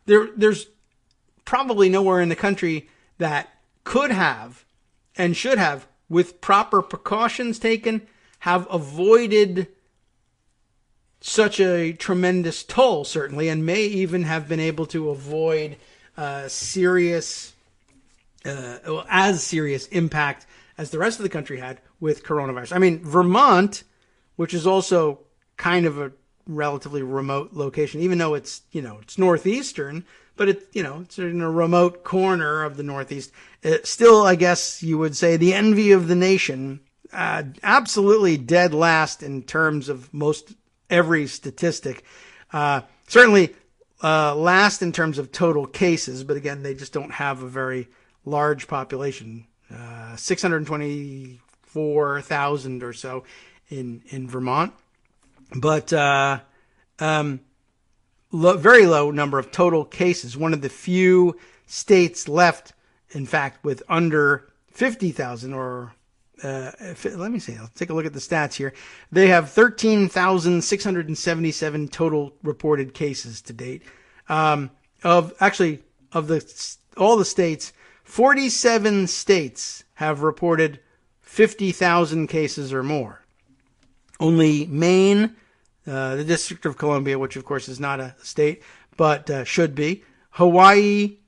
there's probably nowhere in the country that could have and should have, with proper precautions taken, have avoided such a tremendous toll, certainly, and may even have been able to avoid as serious impact as the rest of the country had with coronavirus. I mean, Vermont, which is also kind of a relatively remote location, even though it's northeastern, but it's in a remote corner of the Northeast. Still, I guess you would say the envy of the nation, absolutely dead last in terms of most every statistic. Certainly last in terms of total cases, but again, they just don't have a very large population. 624,000 or so in Vermont, but very low number of total cases. One of the few states left, in fact, with under 50,000 or let me see. I'll take a look at the stats here. They have 13,677 total reported cases to date. All the states, 47 states have reported 50,000 cases or more. Only Maine, the District of Columbia, which of course is not a state, but should be. Hawaii,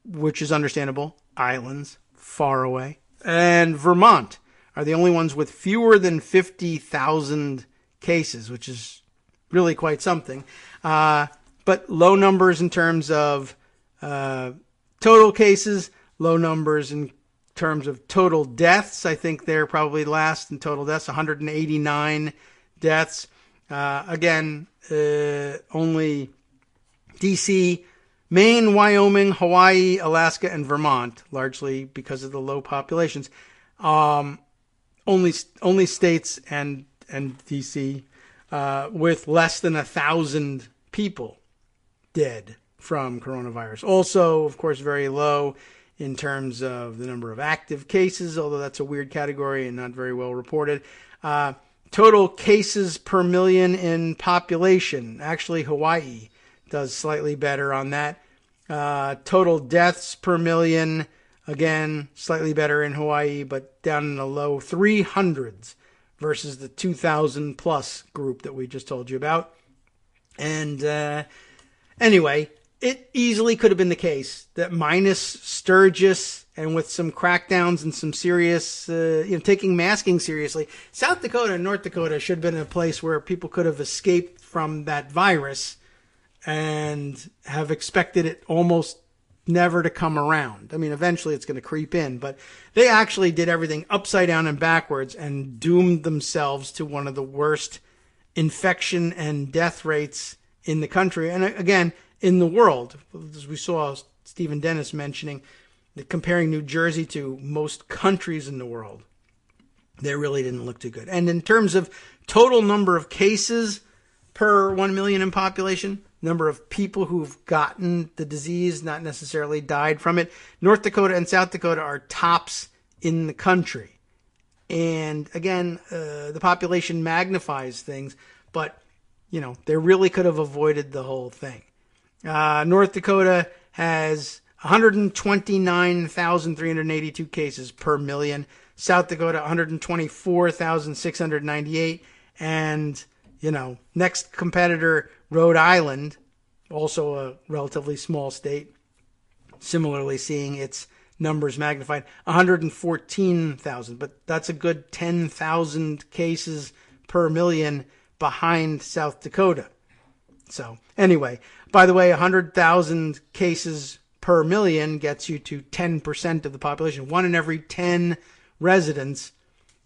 which is understandable, islands, far away. And Vermont are the only ones with fewer than 50,000 cases, which is really quite something. But low numbers in terms of total cases, low numbers in terms of total deaths. I think they're probably last in total deaths, 189 deaths. Again, only D.C., Maine, Wyoming, Hawaii, Alaska, and Vermont, largely because of the low populations. Only states and D.C. With less than 1,000 people dead from coronavirus. Also, of course, very low in terms of the number of active cases, although that's a weird category and not very well reported. Total cases per million in population. Actually, Hawaii does slightly better on that. Total deaths per million, again, slightly better in Hawaii, but down in the low 300s versus the 2,000 plus group that we just told you about. And anyway, it easily could have been the case that minus Sturgis and with some crackdowns and some serious, taking masking seriously, South Dakota and North Dakota should have been a place where people could have escaped from that virus and have expected it almost never to come around. I mean, eventually it's going to creep in, but they actually did everything upside down and backwards and doomed themselves to one of the worst infection and death rates in the country. And again, in the world, as we saw Stephen Dennis mentioning, comparing New Jersey to most countries in the world, they really didn't look too good. And in terms of total number of cases per 1 million in population, number of people who've gotten the disease, not necessarily died from it, North Dakota and South Dakota are tops in the country. And again, the population magnifies things, but, they really could have avoided the whole thing. North Dakota has 129,382 cases per million. South Dakota, 124,698. And, next competitor, Rhode Island, also a relatively small state, similarly seeing its numbers magnified, 114,000. But that's a good 10,000 cases per million behind South Dakota. So anyway, by the way, 100,000 cases per million gets you to 10% of the population. 1 in every 10 residents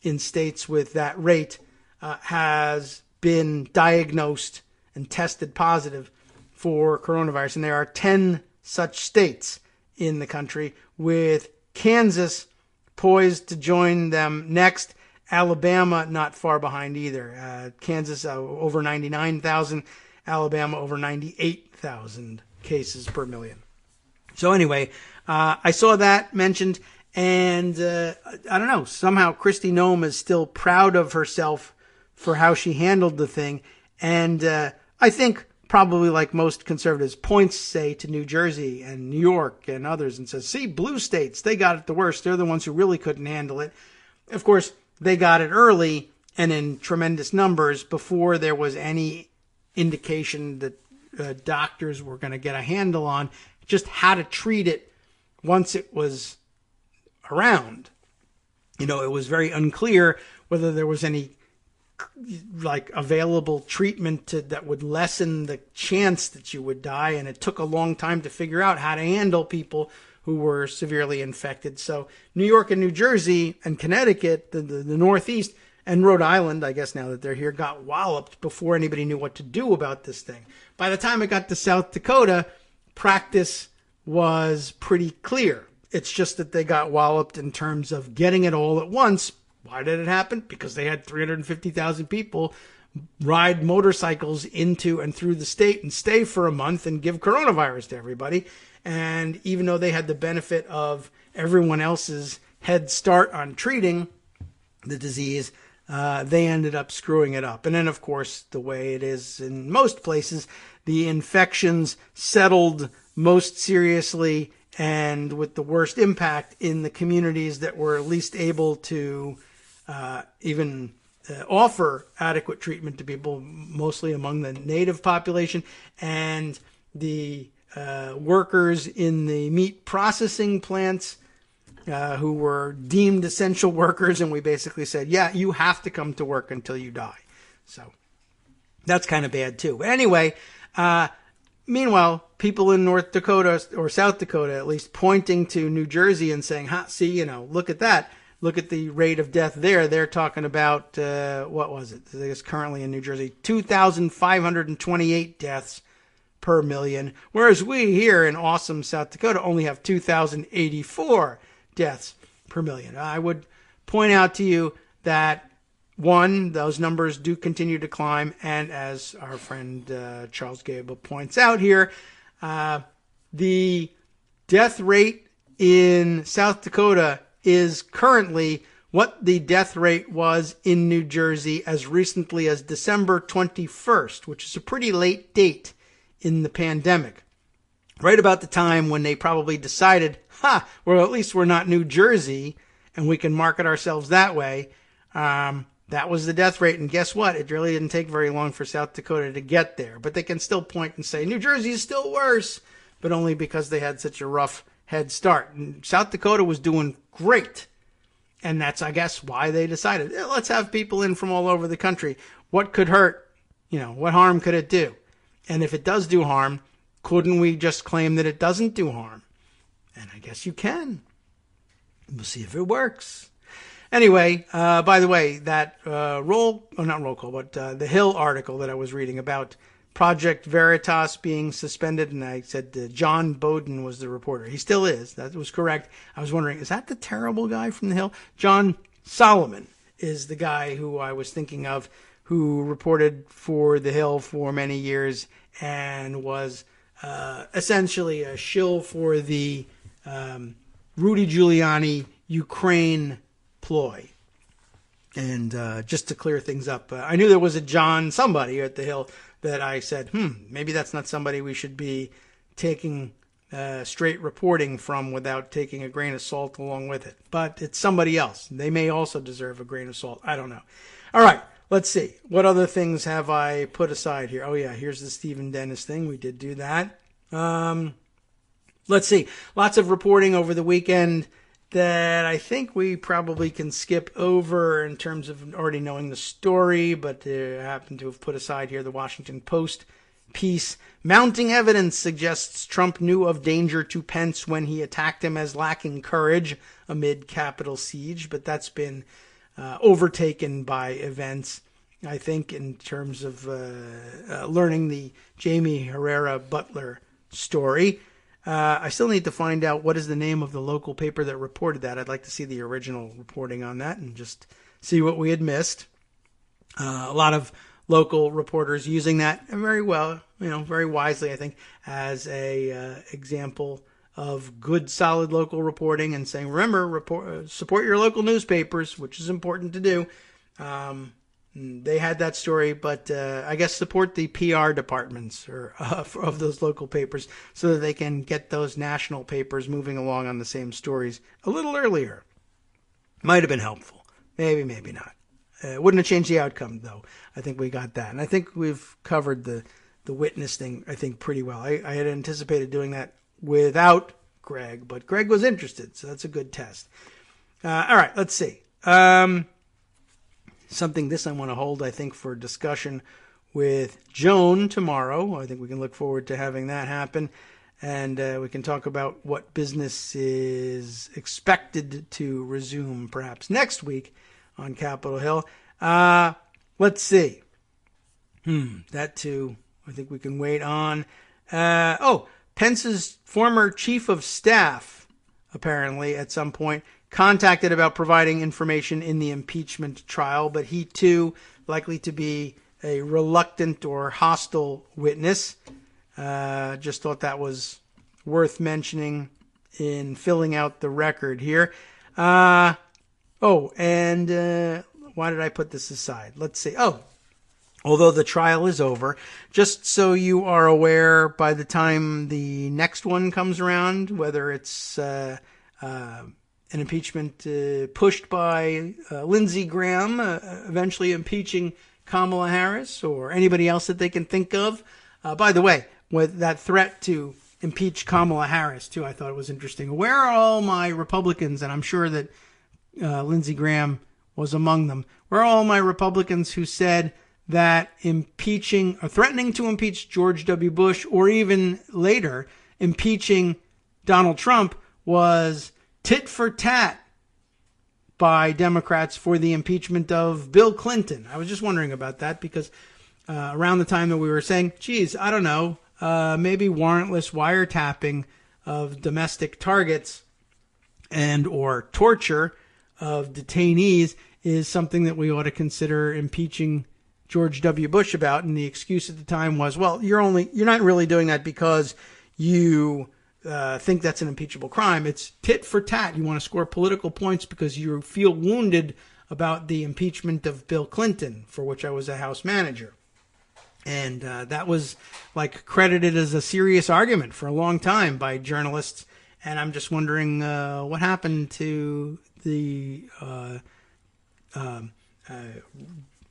in states with that rate has been diagnosed and tested positive for coronavirus. And there are 10 such states in the country, with Kansas poised to join them next. Alabama not far behind either. Kansas over 99,000, Alabama over 98,000 cases per million. So anyway, I saw that mentioned, and I don't know, somehow Kristi Noem is still proud of herself for how she handled the thing, and I think probably like most conservatives, points say to New Jersey and New York and others and says, see, blue states, they got it the worst. They're the ones who really couldn't handle it. Of course, they got it early and in tremendous numbers before there was any indication that doctors were going to get a handle on just how to treat it once it was around. You know, it was very unclear whether there was any like available treatment that would lessen the chance that you would die, and it took a long time to figure out how to handle people who were severely infected. So New York and New Jersey and Connecticut, the Northeast, and Rhode Island, I guess now that they're here, got walloped before anybody knew what to do about this thing. By the time it got to South Dakota, practice was pretty clear. It's just that they got walloped in terms of getting it all at once. Why did it happen? Because they had 350,000 people ride motorcycles into and through the state and stay for a month and give coronavirus to everybody. And even though they had the benefit of everyone else's head start on treating the disease, they ended up screwing it up. And then, of course, the way it is in most places, the infections settled most seriously and with the worst impact in the communities that were least able to even offer adequate treatment to people, mostly among the native population and the workers in the meat processing plants who were deemed essential workers. And we basically said, yeah, you have to come to work until you die. So that's kind of bad too. But anyway, meanwhile, people in North Dakota or South Dakota, at least, pointing to New Jersey and saying, see, you know, look at that. Look at the rate of death there. They're talking about, what was it? I guess currently in New Jersey, 2,528 deaths per million. Whereas we here in awesome South Dakota only have 2,084 deaths per million. I would point out to you that, one, those numbers do continue to climb. And as our friend Charles Gable points out here, the death rate in South Dakota is currently what the death rate was in New Jersey as recently as December 21st, which is a pretty late date in the pandemic. Right about the time when they probably decided, well, at least we're not New Jersey and we can market ourselves that way. That was the death rate. And guess what? It really didn't take very long for South Dakota to get there. But they can still point and say, New Jersey is still worse, but only because they had such a rough head start. And South Dakota was doing great. And that's, I guess, why they decided, let's have people in from all over the country. What could hurt? You know, what harm could it do? And if it does do harm, couldn't we just claim that it doesn't do harm? And I guess you can. We'll see if it works. Anyway, by the way, that the Hill article that I was reading about Project Veritas being suspended, and I said John Bowden was the reporter. He still is. That was correct. I was wondering, is that the terrible guy from the Hill? John Solomon is the guy who I was thinking of, who reported for the Hill for many years and was essentially a shill for the Rudy Giuliani Ukraine ploy. And just to clear things up, I knew there was a John somebody at the Hill that I said, maybe that's not somebody we should be taking straight reporting from without taking a grain of salt along with it. But it's somebody else. They may also deserve a grain of salt. I don't know. All right, let's see. What other things have I put aside here? Oh, yeah, here's the Stephen Dennis thing. We did do that. Let's see. Lots of reporting over the weekend that I think we probably can skip over in terms of already knowing the story, but I happen to have put aside here the Washington Post piece. Mounting evidence suggests Trump knew of danger to Pence when he attacked him as lacking courage amid Capitol siege, but that's been overtaken by events, I think, in terms of learning the Jamie Herrera Butler story. I still need to find out what is the name of the local paper that reported that. I'd like to see the original reporting on that and just see what we had missed. A lot of local reporters using that very well, very wisely, I think, as a example of good, solid local reporting and saying, remember, support your local newspapers, which is important to do. They had that story, but I guess support the PR departments of those local papers so that they can get those national papers moving along on the same stories a little earlier. Might have been helpful. Maybe, maybe not. Wouldn't have changed the outcome, though. I think we got that. And I think we've covered the witness thing, I think, pretty well. I had anticipated doing that without Greg, but Greg was interested, so that's a good test. All right, let's see. Something this I want to hold, I think, for discussion with Joan tomorrow. I think we can look forward to having that happen. And we can talk about what business is expected to resume perhaps next week on Capitol Hill. Let's see. That too, I think we can wait on. Pence's former chief of staff, apparently, at some point, contacted about providing information in the impeachment trial, but he too likely to be a reluctant or hostile witness. Just thought that was worth mentioning in filling out the record here. Why did I put this aside? Let's see. Although the trial is over, just so you are aware, by the time the next one comes around, whether it's an impeachment pushed by Lindsey Graham, eventually impeaching Kamala Harris, or anybody else that they can think of. By the way, with that threat to impeach Kamala Harris, too, I thought it was interesting. Where are all my Republicans? And I'm sure that Lindsey Graham was among them. Where are all my Republicans who said that impeaching or threatening to impeach George W. Bush, or even later impeaching Donald Trump, was tit for tat by Democrats for the impeachment of Bill Clinton? I was just wondering about that because around the time that we were saying, geez, I don't know, maybe warrantless wiretapping of domestic targets and or torture of detainees is something that we ought to consider impeaching George W. Bush about. And the excuse at the time was, well, you're not really doing that because you think that's an impeachable crime. It's tit for tat. You want to score political points because you feel wounded about the impeachment of Bill Clinton, for which I was a House manager. And that was like credited as a serious argument for a long time by journalists. And I'm just wondering what happened to the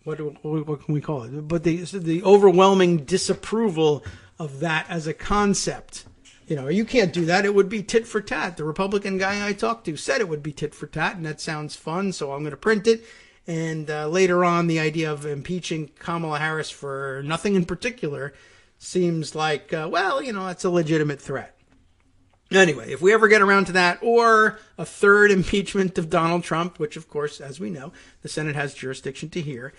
what can we call it? But the overwhelming disapproval of that as a concept. You can't do that. It would be tit for tat. The Republican guy I talked to said it would be tit for tat, and that sounds fun, so I'm going to print it. And later on, the idea of impeaching Kamala Harris for nothing in particular seems like, that's a legitimate threat. Anyway, if we ever get around to that, or a third impeachment of Donald Trump, which, of course, as we know, the Senate has jurisdiction to hear,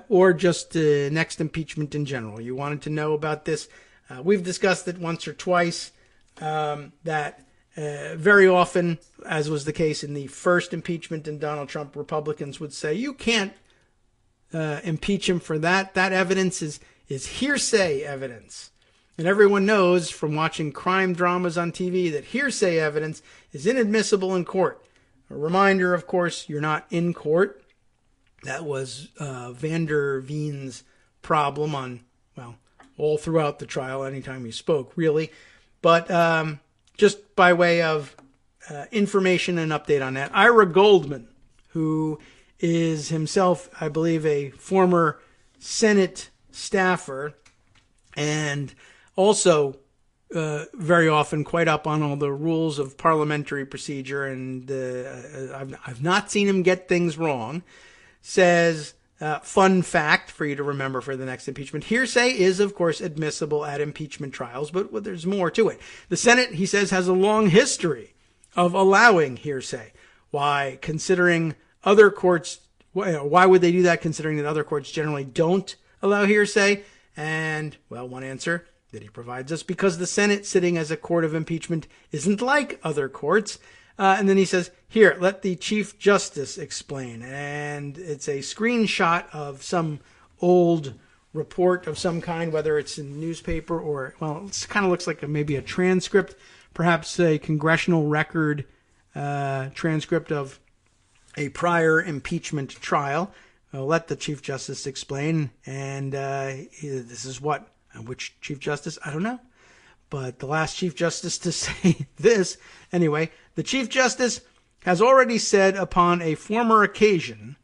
or just next impeachment in general, you wanted to know about this. We've discussed it once or twice, that very often, as was the case in the first impeachment in Donald Trump, Republicans would say, you can't impeach him for that. That evidence is hearsay evidence. And everyone knows from watching crime dramas on TV that hearsay evidence is inadmissible in court. A reminder, of course, you're not in court. That was Vander Veen's problem all throughout the trial, anytime he spoke, really. But just by way of information and update on that, Ira Goldman, who is himself, I believe, a former Senate staffer and also very often quite up on all the rules of parliamentary procedure, and I've not seen him get things wrong, says, fun fact for you to remember for the next impeachment, hearsay is, of course, admissible at impeachment trials, but there's more to it. The Senate, he says, has a long history of allowing hearsay. Why? Considering other courts, why would they do that considering that other courts generally don't allow hearsay? And, well, one answer, that he provides us because the Senate, sitting as a court of impeachment, isn't like other courts. And then he says, here, let the Chief Justice explain. And it's a screenshot of some old report of some kind, whether it's in newspaper or, well, it kind of looks like maybe a transcript, perhaps a congressional record transcript of a prior impeachment trial. Let the Chief Justice explain. And this is what? Which Chief Justice? I don't know. But the last Chief Justice to say this, anyway, the Chief Justice has already said upon a former occasion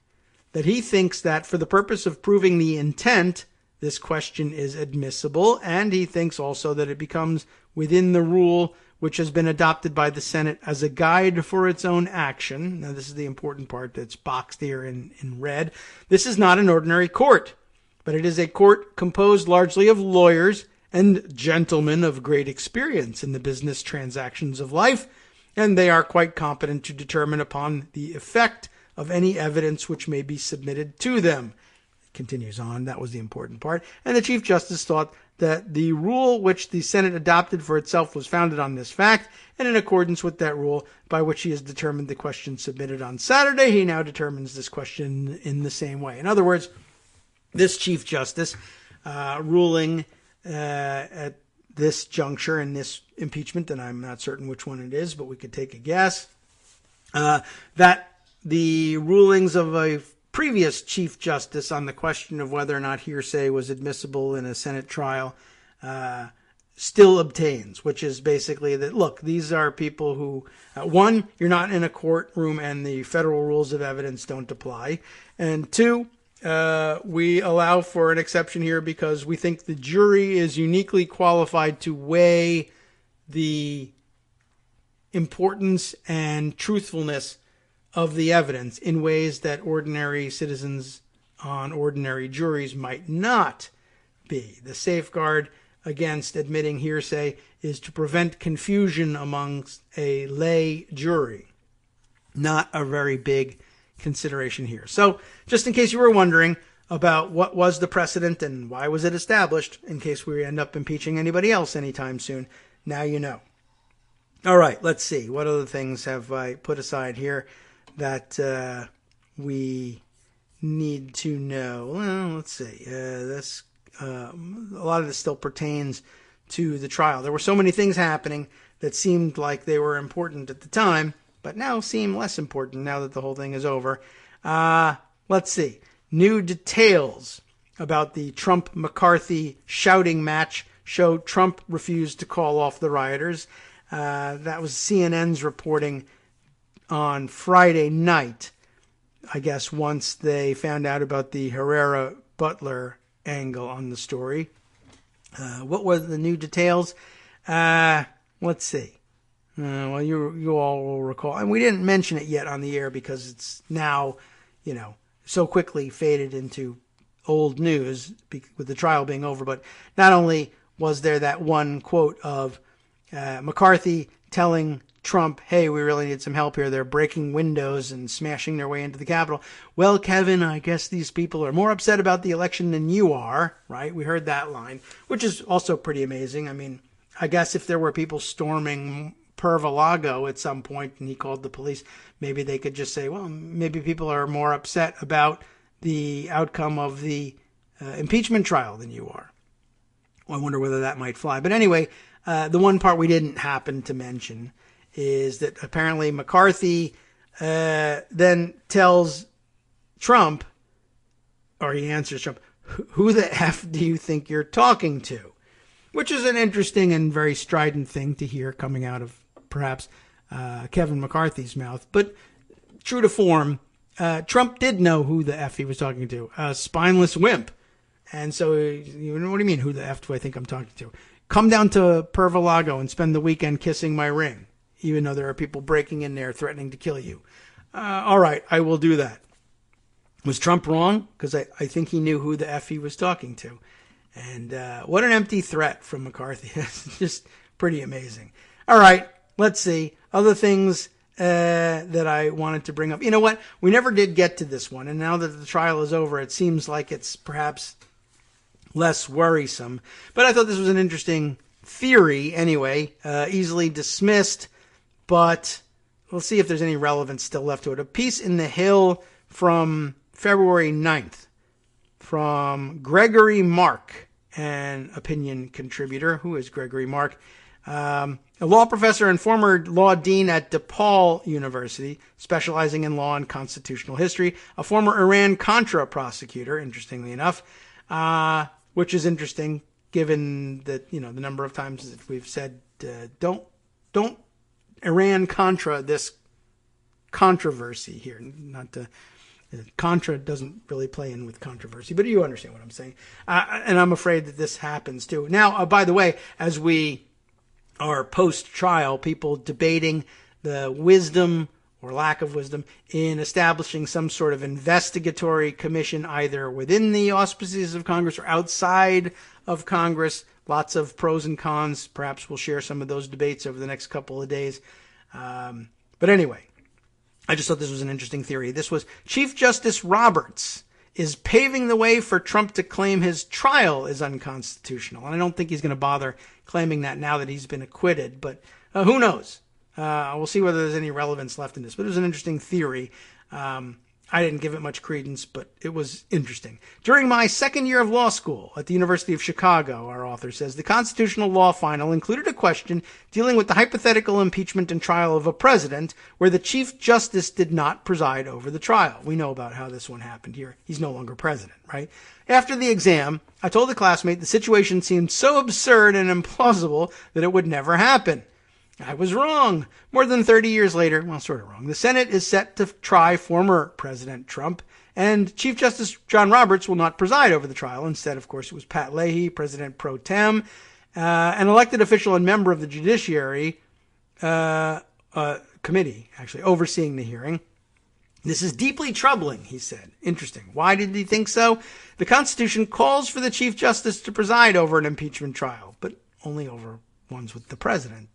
that he thinks that for the purpose of proving the intent, this question is admissible, and he thinks also that it becomes within the rule which has been adopted by the Senate as a guide for its own action. Now, this is the important part that's boxed here in red. This is not an ordinary court, but it is a court composed largely of lawyers and gentlemen of great experience in the business transactions of life, and they are quite competent to determine upon the effect of any evidence which may be submitted to them. It continues on, that was the important part. And the Chief Justice thought that the rule which the Senate adopted for itself was founded on this fact, and in accordance with that rule by which he has determined the question submitted on Saturday, he now determines this question in the same way. In other words, this Chief Justice ruling at this juncture in this impeachment, and I'm not certain which one it is, but we could take a guess, that the rulings of a previous Chief Justice on the question of whether or not hearsay was admissible in a Senate trial still obtains, which is basically that, look, these are people who, one, you're not in a courtroom and the federal rules of evidence don't apply, and two, we allow for an exception here because we think the jury is uniquely qualified to weigh the importance and truthfulness of the evidence in ways that ordinary citizens on ordinary juries might not be. The safeguard against admitting hearsay is to prevent confusion amongst a lay jury. Not a very big consideration here. So, just in case you were wondering about what was the precedent and why was it established, in case we end up impeaching anybody else anytime soon, now you know. All right, let's see. What other things have I put aside here that we need to know? Well, let's see. A lot of this still pertains to the trial. There were so many things happening that seemed like they were important at the time, but now seem less important now that the whole thing is over. Let's see. New details about the Trump-McCarthy shouting match show Trump refused to call off the rioters. That was CNN's reporting on Friday night, I guess, once they found out about the Herrera-Butler angle on the story. What were the new details? Let's see. Well, you all will recall, and we didn't mention it yet on the air because it's now, so quickly faded into old news with the trial being over. But not only was there that one quote of McCarthy telling Trump, hey, we really need some help here. They're breaking windows and smashing their way into the Capitol. Well, Kevin, I guess these people are more upset about the election than you are, right? We heard that line, which is also pretty amazing. I mean, I guess if there were people storming Pervalago at some point and he called the police, maybe they could just say, well, maybe people are more upset about the outcome of the impeachment trial than you are. Well, I wonder whether that might fly. But anyway, the one part we didn't happen to mention is that apparently McCarthy then tells Trump, or he answers Trump, who the F do you think you're talking to? Which is an interesting and very strident thing to hear coming out of perhaps Kevin McCarthy's mouth. But true to form, Trump did know who the F he was talking to, a spineless wimp. And so, what do you mean, who the F do I think I'm talking to? Come down to Pervalago and spend the weekend kissing my ring, even though there are people breaking in there threatening to kill you. All right, I will do that. Was Trump wrong? Because I think he knew who the F he was talking to. And what an empty threat from McCarthy. It's just pretty amazing. All right, let's see. Other things that I wanted to bring up. You know what? We never did get to this one. And now that the trial is over, it seems like it's perhaps less worrisome. But I thought this was an interesting theory anyway, easily dismissed, but we'll see if there's any relevance still left to it. A piece in The Hill from February 9th from Gregory Mark, an opinion contributor. Who is Gregory Mark? A law professor and former law dean at DePaul University, specializing in law and constitutional history, a former Iran-Contra prosecutor, interestingly enough, which is interesting given that, the number of times that we've said, don't Iran-Contra this controversy here. Not to, Contra doesn't really play in with controversy, but you understand what I'm saying. And I'm afraid that this happens too. Now, by the way, as we are post-trial, people debating the wisdom or lack of wisdom in establishing some sort of investigatory commission either within the auspices of Congress or outside of Congress. Lots of pros and cons. Perhaps we'll share some of those debates over the next couple of days. But anyway, I just thought this was an interesting theory. This was Chief Justice Roberts is paving the way for Trump to claim his trial is unconstitutional. And I don't think he's going to bother claiming that now that he's been acquitted. But who knows? We'll see whether there's any relevance left in this. But it was an interesting theory. I didn't give it much credence, but it was interesting. During my second year of law school at the University of Chicago, our author says, the constitutional law final included a question dealing with the hypothetical impeachment and trial of a president where the Chief Justice did not preside over the trial. We know about how this one happened here. He's no longer president, right? After the exam, I told a classmate the situation seemed so absurd and implausible that it would never happen. I was wrong. More than 30 years later, well, sort of wrong, the Senate is set to try former President Trump, and Chief Justice John Roberts will not preside over the trial. Instead, of course, it was Pat Leahy, President pro tem, an elected official and member of the Judiciary Committee, actually, overseeing the hearing. This is deeply troubling, he said. Interesting. Why did he think so? The Constitution calls for the Chief Justice to preside over an impeachment trial, but only over ones with the president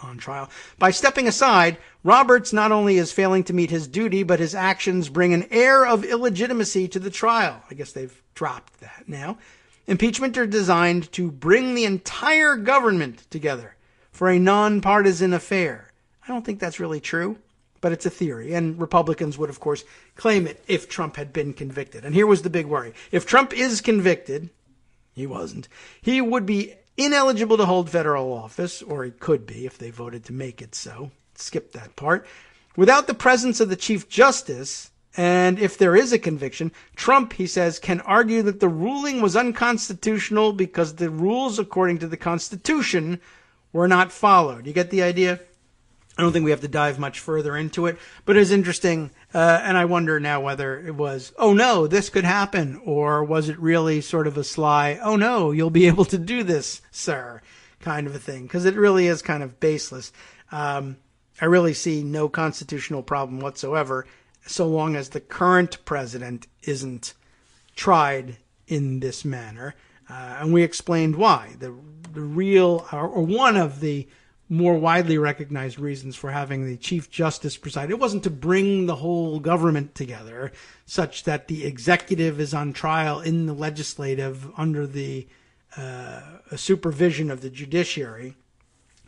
on trial. By stepping aside, Roberts not only is failing to meet his duty, but his actions bring an air of illegitimacy to the trial. I guess they've dropped that now. Impeachment are designed to bring the entire government together for a nonpartisan affair. I don't think that's really true, but it's a theory. And Republicans would, of course, claim it if Trump had been convicted. And here was the big worry. If Trump is convicted, he wasn't, he would be ineligible to hold federal office, or he could be if they voted to make it so. Skip that part. Without the presence of the Chief Justice, and if there is a conviction, Trump, he says, can argue that the ruling was unconstitutional because the rules according to the Constitution were not followed. You get the idea? I don't think we have to dive much further into it, but it's interesting, and I wonder now whether it was, oh no, this could happen, or was it really sort of a sly, oh no, you'll be able to do this, sir, kind of a thing, because it really is kind of baseless. I really see no constitutional problem whatsoever, so long as the current president isn't tried in this manner, and we explained why. The real, or one of the more widely recognized reasons for having the Chief Justice preside. It wasn't to bring the whole government together such that the executive is on trial in the legislative under the supervision of the judiciary,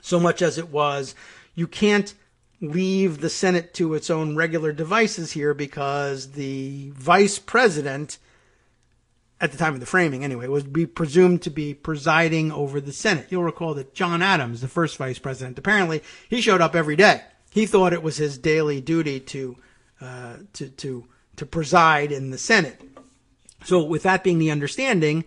so much as it was, you can't leave the Senate to its own regular devices here because the vice president, at the time of the framing anyway, was be presumed to be presiding over the Senate. You'll recall that John Adams, the first vice president, apparently he showed up every day. He thought it was his daily duty to preside in the Senate. So with that being the understanding,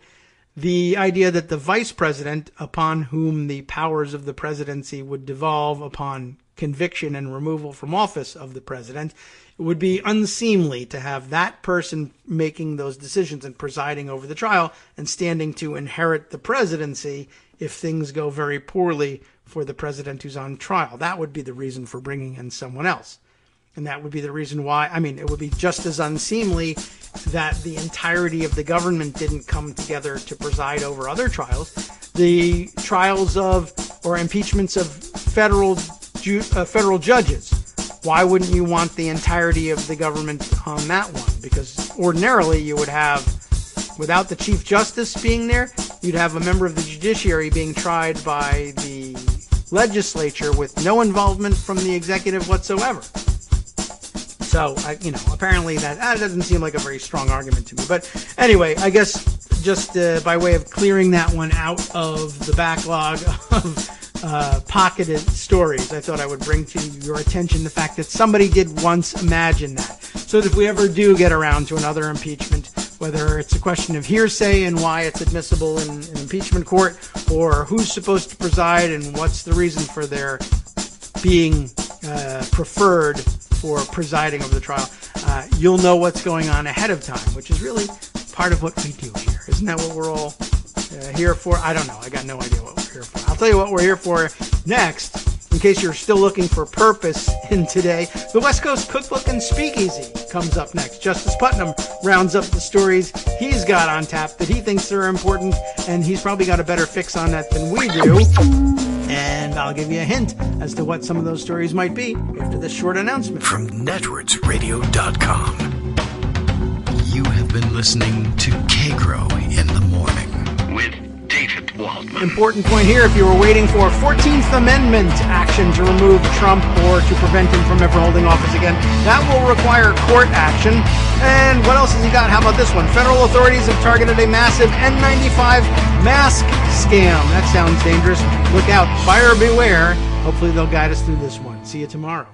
the idea that the vice president, upon whom the powers of the presidency would devolve upon conviction and removal from office of the president, it would be unseemly to have that person making those decisions and presiding over the trial and standing to inherit the presidency if things go very poorly for the president who's on trial. That would be the reason for bringing in someone else. And that would be the reason why, it would be just as unseemly that the entirety of the government didn't come together to preside over other trials. The trials of, or impeachments of federal judges. Why wouldn't you want the entirety of the government on that one? Because ordinarily you would have, Without the Chief Justice being there, you'd have a member of the judiciary being tried by the legislature with no involvement from the executive whatsoever. So, apparently that doesn't seem like a very strong argument to me. But anyway, I guess just by way of clearing that one out of the backlog of pocketed stories, I thought I would bring to your attention the fact that somebody did once imagine that. So that if we ever do get around to another impeachment, whether it's a question of hearsay and why it's admissible in an impeachment court, or who's supposed to preside and what's the reason for their being preferred for presiding over the trial, you'll know what's going on ahead of time, which is really part of what we do here. Isn't that what we're all here for? I don't know. I got no idea what we're here for. I'll tell you what we're here for next, in case you're still looking for purpose in today. The West Coast Cookbook and Speakeasy comes up next. Justice Putnam rounds up the stories he's got on tap that he thinks are important, and he's probably got a better fix on that than we do. And I'll give you a hint as to what some of those stories might be after this short announcement. From networksradio.com, you have been listening to Kagro in the Morning with David Waldman. Important point here, if you were waiting for 14th Amendment action to remove Trump or to prevent him from ever holding office again, that will require court action. And what else has he got? How about this one? Federal authorities have targeted a massive N95 mask scam. That sounds dangerous. Look out. Buyer beware. Hopefully they'll guide us through this one. See you tomorrow.